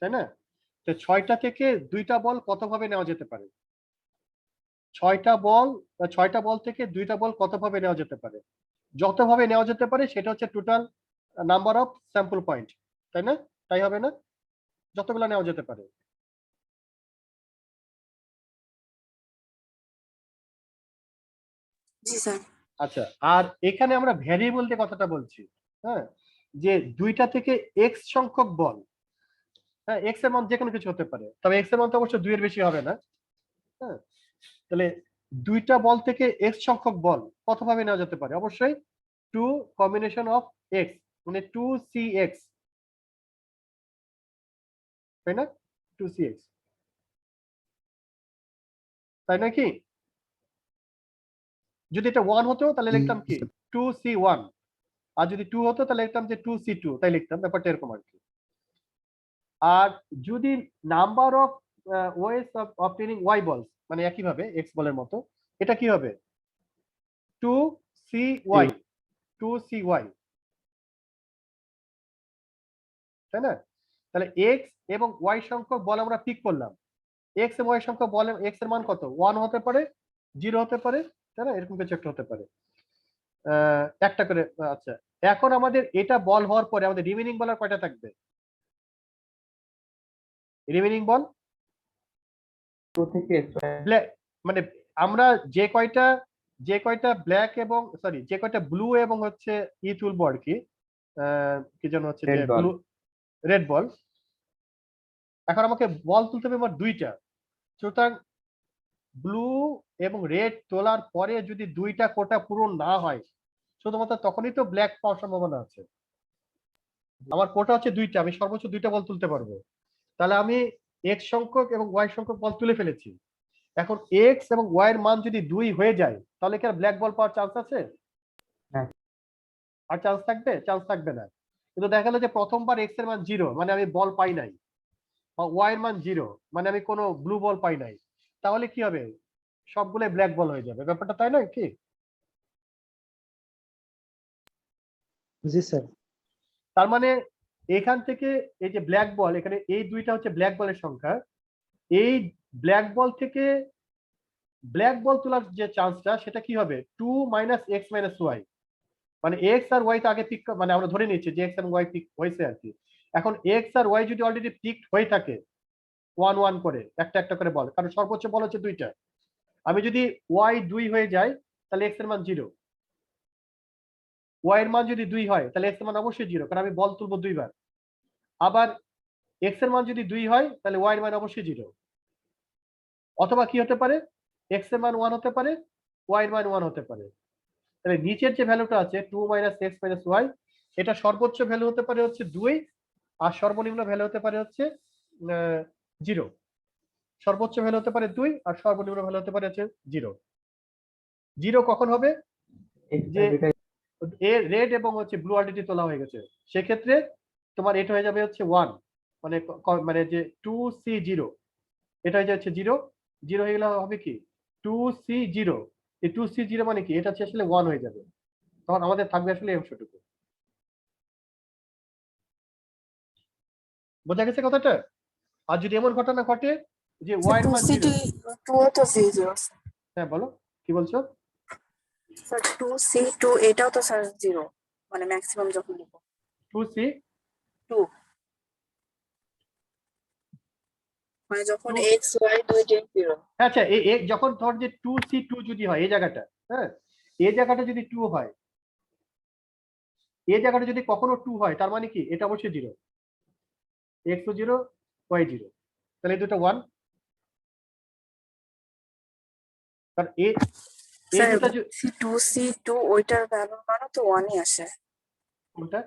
তাই না? তো 6টা থেকে দুইটা বল কতভাবে নেওয়া যেতে পারে, 6টা বল থেকে দুইটা বল কতভাবে নেওয়া যেতে পারে, যতভাবে নেওয়া যেতে পারে সেটা হচ্ছে total number of sample point, তাই না? তাই হবে না, যতগুলো নেওয়া যেতে পারে। জি স্যার। আচ্ছা, আর এখানে আমরা ভ্যারিয়েবল দিয়ে কথাটা বলছি। হ্যাঁ, যে দুইটা থেকে এক্স সংখ্যক বল, হ্যাঁ এক্স এর মান যে কোনো কিছু হতে পারে, তবে এক্স এর মান তো অবশ্যই 2 এর বেশি হবে না। হ্যাঁ, তাহলে দুইটা বল থেকে এক্স সংখ্যক বল কতভাবে নেওয়া যেতে পারে? অবশ্যই 2 কম্বিনেশন অফ এক্স, মানে 2cx, তাই না? 2cx, তাই না কি? যদি এটা 1 হতো তাহলে লিখতাম কি 2c1, আর যদি 2 হতো তাহলে লিখতাম যে 2c2, তাই লিখতাম, ব্যাপারটা এরকম আর কি। আর যদি number of ways of obtaining y balls, মানে একই ভাবে এক্স বলের মতো, এটা কি হবে 2cy, 2cy, তাই না? তাহলে এক্স এবং ওয়াই সংখ্যক বল আমরা পিক করলাম। এক্স এবং ওয়াই সংখ্যক বলে এক্স এর মান কত? 1 হতে পারে, 0 হতে পারে, তাই না? এরকম কিছু একটা হতে পারে, একটা করে। আচ্ছা, এখন আমাদের এটা বল হওয়ার পরে আমাদের রিমেইনিং বল আর কয়টা থাকবে? রিমেইনিং বল ব্ল্যাক, মানে আমরা যে কয়টা ব্ল্যাক এবং সরি যে কয়টা ব্লু এবং হচ্ছে ই তুলবো আর কি, কি যেন হচ্ছে যে ব্লু রেড বল, এখন আমাকে বল তুলতে হবে আমার দুইটা। সুতরাং ব্লু এবং রেড তোলার পরে যদি দুইটা কোটা পূরণ না হয়, শুধুমাত্র তখনই তো ব্ল্যাক পাওয়ার সম্ভাবনা আছে। আমার কোটা হচ্ছে দুইটা, আমি সর্বোচ্চ দুইটা বল তুলতে পারবো। তাহলে আমি এক্স সংখ্যক এবং ওয়াই সংখ্যক বল তুলে ফেলেছি। এখন এক্স এবং ওয়াই এর মান যদি 2 হয়ে যায়, তাহলে কি আর ব্ল্যাক বল পাওয়ার চান্স আছে? আর চান্স থাকবে? চান্স থাকবে না। কিন্তু দেখা গেল যে প্রথমবার এক্স এর মান 0, মানে আমি বল পাই নাই, বা ওয়াই এর মান 0, মানে আমি কোনো ব্লু বল পাই নাই, তাহলে কি হবে? সবগুলো ব্ল্যাক বল হয়ে যাবে, ব্যাপারটা তাই নয় কি? জি স্যার। তার মানে এখান থেকে এই যে ব্ল্যাক বল, এখানে এই দুইটা হচ্ছে ব্ল্যাক বলের সংখ্যা। এই ব্ল্যাক বল থেকে ব্ল্যাক বল তোলার যে চান্সটা, সেটা কি হবে 2 - x - y, মানে এক্স আর ওয়াই তো আগে পিক, মানে আমরা ধরে নিচ্ছি যে এক্স এবং ওয়াই পিক হয়েছে আর কি। এখন এক্স আর ওয়াই যদি অলরেডি পিক হয়ে থাকে 1 1 করে, একটা একটা করে বল, কারণ সর্বোচ্চ বল হচ্ছে দুইটা। আমি যদি ওয়াই 2 হয়ে যায় তাহলে এক্স এর মান 0, ওয়াই এর মান যদি 2 হয় তাহলে এক্স এর মান অবশ্যই 0, কারণ আমি বল তুলবো দুইবার। আবার এক্স এর মান যদি 2 হয় তাহলে ওয়াই এর মান অবশ্যই 0, অথবা কি হতে পারে এক্স এর মান 1 হতে পারে, ওয়াই এর মান 1 হতে পারে। তাহলে নিচের যে ভ্যালুটা আছে 2 - x - y, এটা সর্বোচ্চ ভ্যালু হতে পারে হচ্ছে 2, আর সর্বনিম্ন ভ্যালু হতে পারে হচ্ছে 0। সর্বোচ্চ ভ্যালু হতে পারে 2 আর সর্বনিম্ন ভ্যালু হতে পারে হচ্ছে 0। 0 কখন হবে? যে রেড এবং হচ্ছে ব্লু অলরেডি তোলা হয়ে গেছে, সেক্ষেত্রে তোমার এটা হয়ে যাবে হচ্ছে 1, মানে মানে যে 2c0, এটা হয়ে যাচ্ছে 0, 0 হয়ে গেলে হবে কি 2c0, এই 2c0 মানে কি, এটা হচ্ছে আসলে 1 হয়ে যাবে, তখন আমাদের থাকবে আসলে এই অংশটুকু। বোঝা গেছে কথাটা? আর যদি এমন ঘটনা ঘটে যে ওয়াই এর মান 0, 2 তো c0 হ্যাঁ বলো কি বলছো? স্যার, 2c2 এটাও তো স্যার 0, মানে ম্যাক্সিমাম যখন নিব 2c, 2, মানে যখন 2, x y দুইটাই 0। আচ্ছা এই যখন ধর যে 2c2 যদি হয় এই জায়গাটা, হ্যাঁ এই জায়গাটা যদি 2 হয়, এই জায়গাটা যদি কখনো 2 হয়, তার মানে কি এটা অবশ্যই 0, x ও 0, y 0, তাহলে এই দুটো 1। কারণ এই স্যার দুটো 2c2 ওইটার ভ্যালুর মানও তো 1ই আসে। কোনটা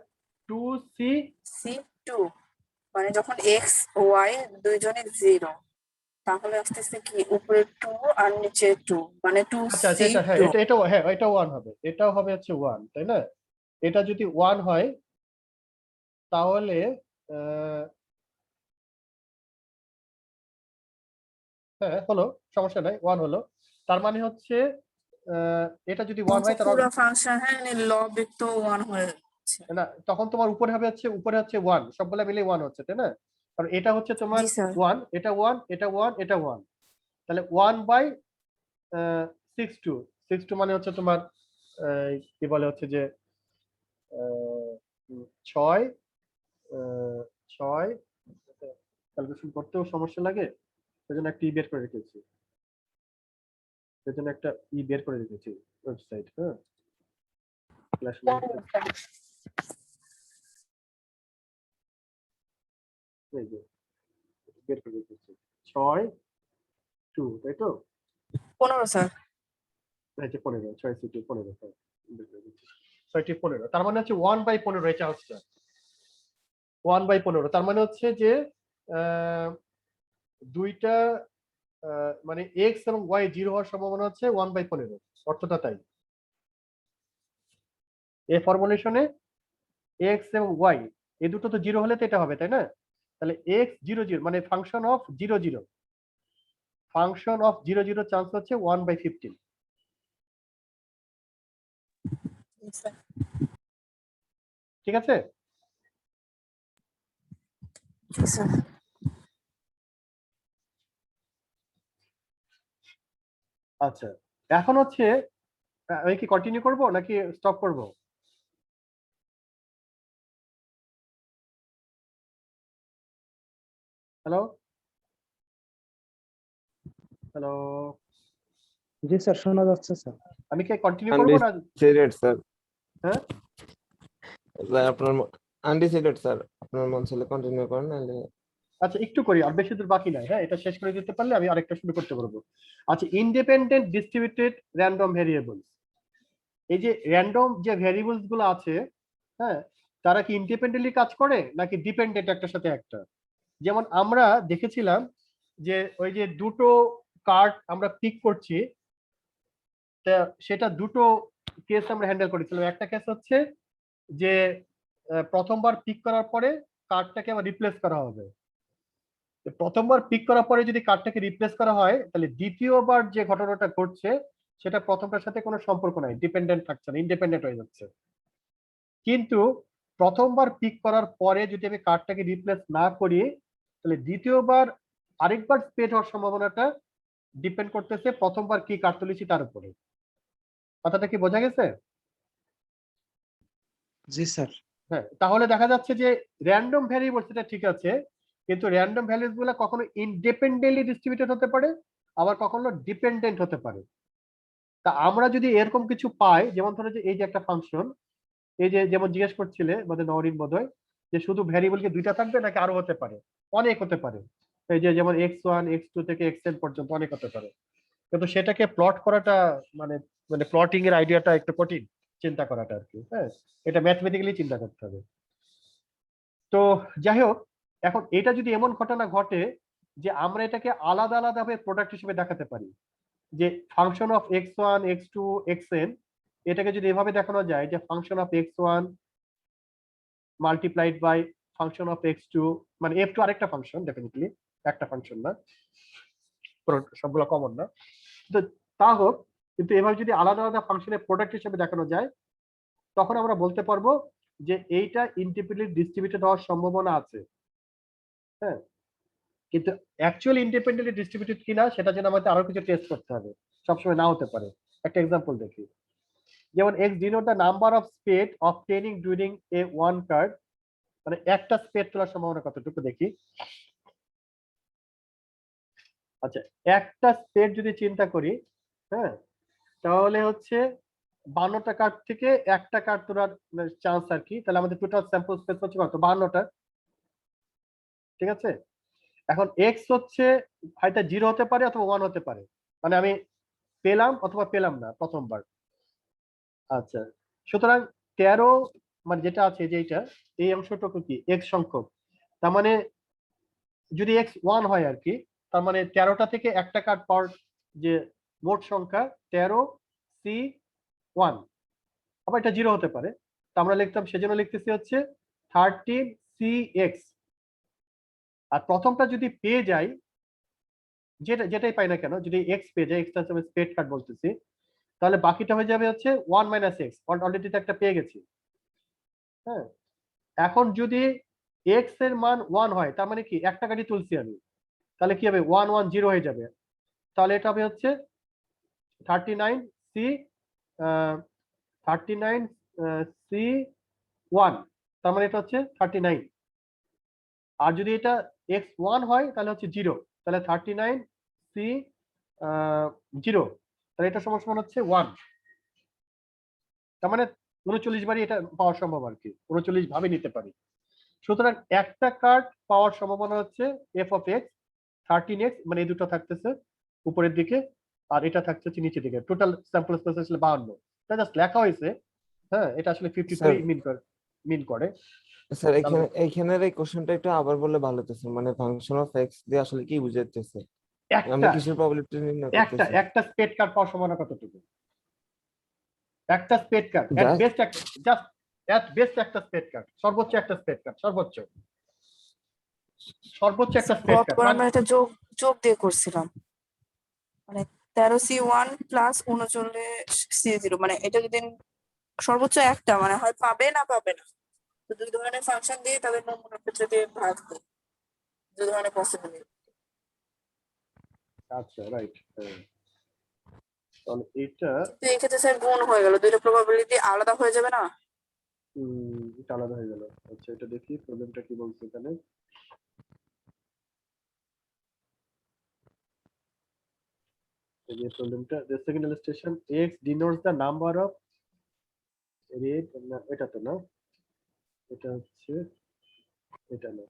2c, c2 মানে যখন x y দুইজনে 0, তাহলে আসতেছে কি উপরে 2 আর নিচে 2, মানে আচ্ছা আচ্ছা, এটা হ্যাঁ 2c2। এটাও হ্যাঁ এটাও 1 হবে, এটাও হবে হচ্ছে 1, তাই না? এটা যদি 1 হয় তাহলে হ্যাঁ হলো, সমস্যা নাই, 1 হলো। তার মানে হচ্ছে এটা যদি 1 হয় তার পুরো ফাংশন হ্যাঁ লব তো 1 হয়ে যাচ্ছে। না, তখন তোমার উপরে হবে হচ্ছে 1, সবগুলা মিলে 1 হচ্ছে, তাই না? কারণ এটা হচ্ছে তোমার জি স্যার। 1, এটা 1, এটা 1, এটা 1, তাহলে 1/62, 62 মানে হচ্ছে তোমার কি বলে হচ্ছে যে 6, 6, ক্যালকুলেশন করতেও সমস্যা লাগে, সেজন্য একটা বের করে রেখেছি, সেজন্য একটা বের করে রেখেছি ওয়েবসাইট, হ্যাঁ ফ্ল্যাশ। এই যে বের করে দিচ্ছি 6 2 তাই তো 15 স্যার। এই যে 15 6 2 15 হ্যাঁ, বের করে দিচ্ছি 6 15 তার মানে হচ্ছে 1/15 এটা হচ্ছে 1/15 তার মানে হচ্ছে যে দুইটা মানে x এবং y 0 হওয়ার সম্ভাবনা হচ্ছে 1/15 অর্থটা তাই এই ফর্মুলেশনে x এবং y এই দুটো তো 0 হলে তো এটা হবে তাই না তাহলে x 0 0 মানে function of 0 0 function of 0 0 chance হচ্ছে 1/15 Yes, sir. ঠিক আছে Yes, sir. আচ্ছা এখন হচ্ছে আমি কি কন্টিনিউ করব নাকি স্টপ করব হ্যালো হ্যালো জি স্যার শোনা যাচ্ছে স্যার। আমি কি কন্টিনিউ করব না আনডিসাইডেড স্যার। হ্যাঁ স্যার আপনার আনডিসাইডেড স্যার, আপনার মন চাইলে কন্টিনিউ করেন নাহলে আচ্ছা একটু করি আর বেশি দূর বাকি নাই হ্যাঁ এটা শেষ করে দিতে পারলে আমি আরেকটা শুরু করতে পারবো আচ্ছা ইন্ডিপেন্ডেন্ট ডিস্ট্রিবিউটেড র্যান্ডম ভেরিয়েবলস এই যে র্যান্ডম যে ভেরিয়েবলস গুলো আছে হ্যাঁ তারা কি ইন্ডিপেন্ডেন্টলি কাজ করে নাকি ডিপেন্ডেন্ট একটার সাথে একটা যেমন আমরা দেখেছিলাম যে ওই যে দুটো কার্ড আমরা পিক করছি তা সেটা দুটো কেস আমরা হ্যান্ডেল করেছিলাম একটা কেস হচ্ছে যে প্রথমবার পিক করার পরে কার্ডটাকে আবার রিপ্লেস করা হবে প্রথমবার পিক করার পরে যদি কার্ডটাকে রিপ্লেস করা হয় তাহলে দ্বিতীয়বার যে ঘটনাটা ঘটছে সেটা প্রথমটার সাথে কোনো সম্পর্ক নাই ডিপেন্ডেন্ট থাকছে না ইন্ডিপেন্ডেন্ট হয়ে যাচ্ছে কিন্তু প্রথমবার পিক করার পরে যদি আমি কার্ডটাকে রিপ্লেস না করি তাহলে দ্বিতীয়বার আরেকবার স্পেড হওয়ার সম্ভাবনাটা ডিপেন্ড করতেছে প্রথমবার কি কার্ড তুলেছি তার উপরে কথাটা কি বোঝা গেছে জি স্যার। হ্যাঁ তাহলে দেখা যাচ্ছে যে র্যান্ডম ভ্যারিয়েবল সেটা ঠিক আছে কিন্তু র্যান্ডম ভ্যালুস গুলো কখনো ইনডিপেন্ডেন্টলি ডিস্ট্রিবিউটেড হতে পারে আবার কখনো ডিপেন্ডেন্ট হতে পারে তা আমরা যদি এরকম কিছু পাই যেমন ধরো যে এই যে একটা ফাংশন এই যে যেমন জিজ্ঞেস করছিলে আমাদের নরিন বোধহয় যে শুধু ভ্যারিয়েবল কি দুইটা থাকবে নাকি আরো হতে পারে অনেক হতে পারে এই যে যেমন x1 x2 থেকে xn পর্যন্ত অনেক হতে পারে কিন্তু সেটাকে প্লট করাটা মানে মানে প্লটিং এর আইডিয়াটা একটু কঠিন চিন্তা করাটা আর কি হ্যাঁ এটা ম্যাথমেটিক্যালি চিন্তা করতে হবে তো যাই হোক এখন এটা যদি এমন ঘটনা ঘটে যে আমরা এটাকে আলাদা আলাদা ভাবে প্রোডাক্ট হিসেবে দেখাতে পারি যে function of x1 x2 xn এটাকে যদি এভাবে দেখানো যায় যে function of x1 multiplied by function of x2 মানে f2 আরেকটা ফাংশন ডেফিনেটলি একটা ফাংশন না সবগুলো কমন না তো তা হোক কিন্তু এভাবে যদি আলাদা আলাদা ফাংশনের প্রোডাক্ট হিসেবে দেখানো যায় তখন আমরা বলতে পারবো যে এইটা ইন্ডিপেন্ডেন্টলি ডিস্ট্রিবিউটেড হওয়ার সম্ভাবনা আছে হ্যাঁ কিন্তু অ্যাকচুয়ালি ইন্ডিপেন্ডেন্টলি ডিস্ট্রিবিউটেড কিনা সেটা জন্য আমাদের আরো কিছু টেস্ট করতে হবে সবসময় না হতে পারে একটা এক্সাম্পল দেখি যেমন x denote the number of spade obtaining during a one card মানে একটা স্পেড তোলার সম্ভাবনা কতটুকু দেখি আচ্ছা একটা স্পেড যদি চিন্তা করি হ্যাঁ তাহলে হচ্ছে 52টা কার্ড থেকে একটা কার্ড তোলার চান্স আর কি তাহলে আমাদের টোটাল স্যাম্পল স্পেস হচ্ছে কত 52টা ঠিক আছে এখন এক্স হচ্ছে হয়তো 0 হতে পারে অথবা 1 হতে পারে মানে আমি পেলাম অথবা পেলাম না প্রথমবার আচ্ছা সুতরাং 13 মানে যেটা আছে যে এইটা এই অংশটুকু কি এক্স সংখ্যক তার মানে যদি এক্স 1 হয় আর কি তার মানে 13টা থেকে একটা কার্ড পাওয়ার যে মোট সংখ্যা 13 সি 1 আবার এটা 0 হতে পারে তো আমরা লিখতাম সেজন্য লিখতেছি হচ্ছে 13 সি এক্স আর প্রথমটা যদি পেয়ে যাই যেটাই পাই না কেন যদি এক্স পেয়ে যায় এক্সটা আমি স্পেড কার্ড বলতেছি তাহলে বাকিটা হয়ে যাবে হচ্ছে 1 মাইনাস এক্স অলরেডি তো একটা পেয়ে গেছি হ্যাঁ এখন যদি এক্স এর মান 1 হয় তার মানে কি একটা কার্ডই তুলছি আমি তাহলে কি হবে 1 1 0 হয়ে যাবে তাহলে এটা হবে হচ্ছে 39 সি 39 সি 1 তার মানে এটা হচ্ছে 39 আর যদি এটা x1 হয় তাহলে হচ্ছে 0 তাহলে 39 সি 0 তাহলে এটা সমান হচ্ছে 1 তার মানে 39 বারই এটা পাওয়া সম্ভব আর কি 39 ভাবে নিতে পারি সুতরাং একটা কার্ড পাওয়ার সম্ভাবনা হচ্ছে এফ অফ এক্স 13x, মানে এই দুটো থাকতেছে উপরের দিকে আর এটা থাকছে হচ্ছে নিচের দিকে। টোটাল স্যাম্পল স্পেস আসলে 52, এটা জাস্ট লেখা হয়েছে। হ্যাঁ, এটা আসলে 53 মিন করে। স্যার এইখানের এই কোশ্চেনটা একটু আবার বললে ভালো হতো স্যার, মানে ফাংশন অফ এক্স দিয়ে আসলে কি বুঝাইতেছে, আমরা কিসের প্রবাবিলিটি নির্ণয় করতেছি? একটা স্পেড কার্ড পাওয়ার সম্ভাবনা কতটুকু? একটা স্পেড কার্ড Just- এট বেস্ট একটা স্পেড কার্ড, সর্বোচ্চ একটা স্পেড কার্ড, সর্বোচ্চ একটা স্পেড গতবার আমরা এটা যোগ দিয়ে করছিলাম, মানে 13C1 প্লাস 39C0, মানে এটা যদি সর্বোচ্চ একটা মানে হয় পাবে না পাবে না, তো দুই ধরনের ফাংশন দিয়ে তাদের নমুনার ক্ষেত্রে দিয়ে ভাগ হয়, দুই ধরনের পসিবিলিটি। আচ্ছা, রাইট। তাহলে এটা তো এই ক্ষেত্রে স্যার গুণ হয়ে গেল, দুইটা প্রবাবিলিটি আলাদা হয়ে যাবে না? এটা আলাদা হয়ে গেল। আচ্ছা, এটা দেখি প্রবলেমটা কি বলছে এখানে। এই যে প্রবলেমটা, the second illustration, x denotes the number of red, না এটা তো না, এটা হচ্ছে এটা না।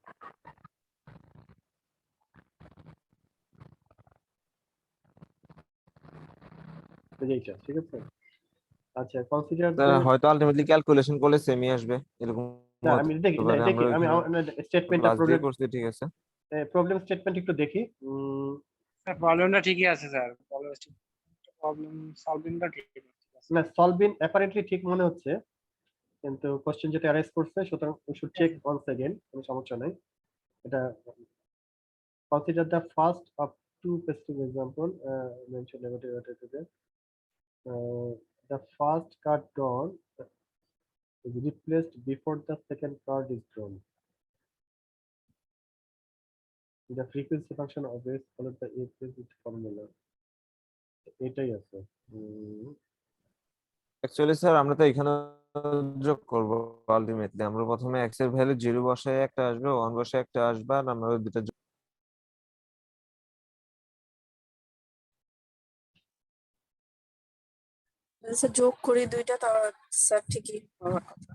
এই যে এইটা, ঠিক আছে। আচ্ছা, কনসিডার স্যার হয়তো আলটিমেটলি ক্যালকুলেশন করলে সেমই আসবে, এরকম না, আমি দেখি হতে পারে। দেখি আমরা আমি স্টেটমেন্টটা ক্লাস দিয়ে করছি, ঠিক আছে। প্রবলেম স্টেটমেন্ট একটু দেখি। স্যার প্রবলেমটা ঠিকই আছে স্যার, প্রবলেম সলভিংটা ঠিক আছে। না, সলভিং অ্যাপারেন্টলি ঠিক মনে হচ্ছে, কিন্তু কোশ্চেন যেটা অ্যারেজ করছে সুতরাং we should check once again, কোনো সমস্যা নাই। এটা consider the first of two specific example mention negative attitude, the first card drawn is replaced before the second card is drawn. The frequency function of s followed by a with formula. এটাই আছে। Actually sir আমরা তো এখানে যোগ করব, ultimately আমরা প্রথমে x এর ভ্যালু 0 বসায় একটা আসবে, 1 বসায় একটা আসবে, আর আমরা দুটো যদি স্যার যোগ করি দুইটা, তাহলে স্যার ঠিকই হওয়ার কথা।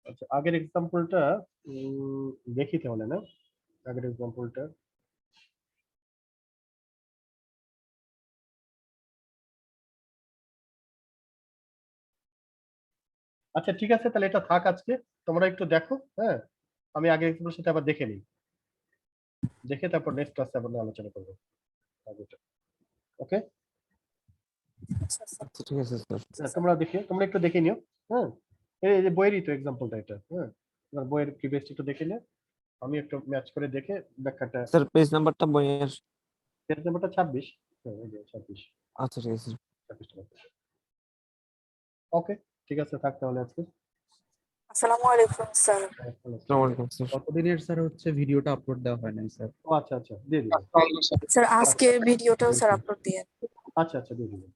আচ্ছা, আগের এক্সাম্পলটা দেখি তাহলে, না আগের এক্সাম্পলটা। আচ্ছা, ঠিক আছে, তাহলে এটা থাক আজকে, তোমরা একটু দেখো। হ্যাঁ, আমি আগের এক্সাম্পলের সাথে আবার দেখে নিই, দেখে তারপর নেক্সট ক্লাসে আবার আলোচনা করবো। ওকে, আচ্ছা স্যার, আচ্ছা, ঠিক আছে স্যার। তোমরা একটু দেখে নিও। হ্যাঁ, এই যে বইয়েরই তো এক্সাম্পলটা এটা। হ্যাঁ, তোমার বইয়ের প্রিভিয়াস একটু দেখে নিও, আমি একটু ম্যাচ করে দেখে ব্যাখ্যাটা। স্যার পেজ নাম্বারটা বইয়ের? পেজ নাম্বারটা 26। হ্যাঁ, এই যে 26। আচ্ছা, ঠিক আছে। 26। ওকে, ঠিক আছে, থাক তাহলে আজকে। আসসালামু আলাইকুম স্যার। আসসালামু আলাইকুম স্যার। কতদিনের স্যার হচ্ছে ভিডিওটা আপলোড দেওয়া হয় নাই স্যার? ও আচ্ছা, দিয়ে দিবেন। স্যার আজকে ভিডিওটাও স্যার আপলোড দিয়ে। আচ্ছা, দিয়ে দিবেন।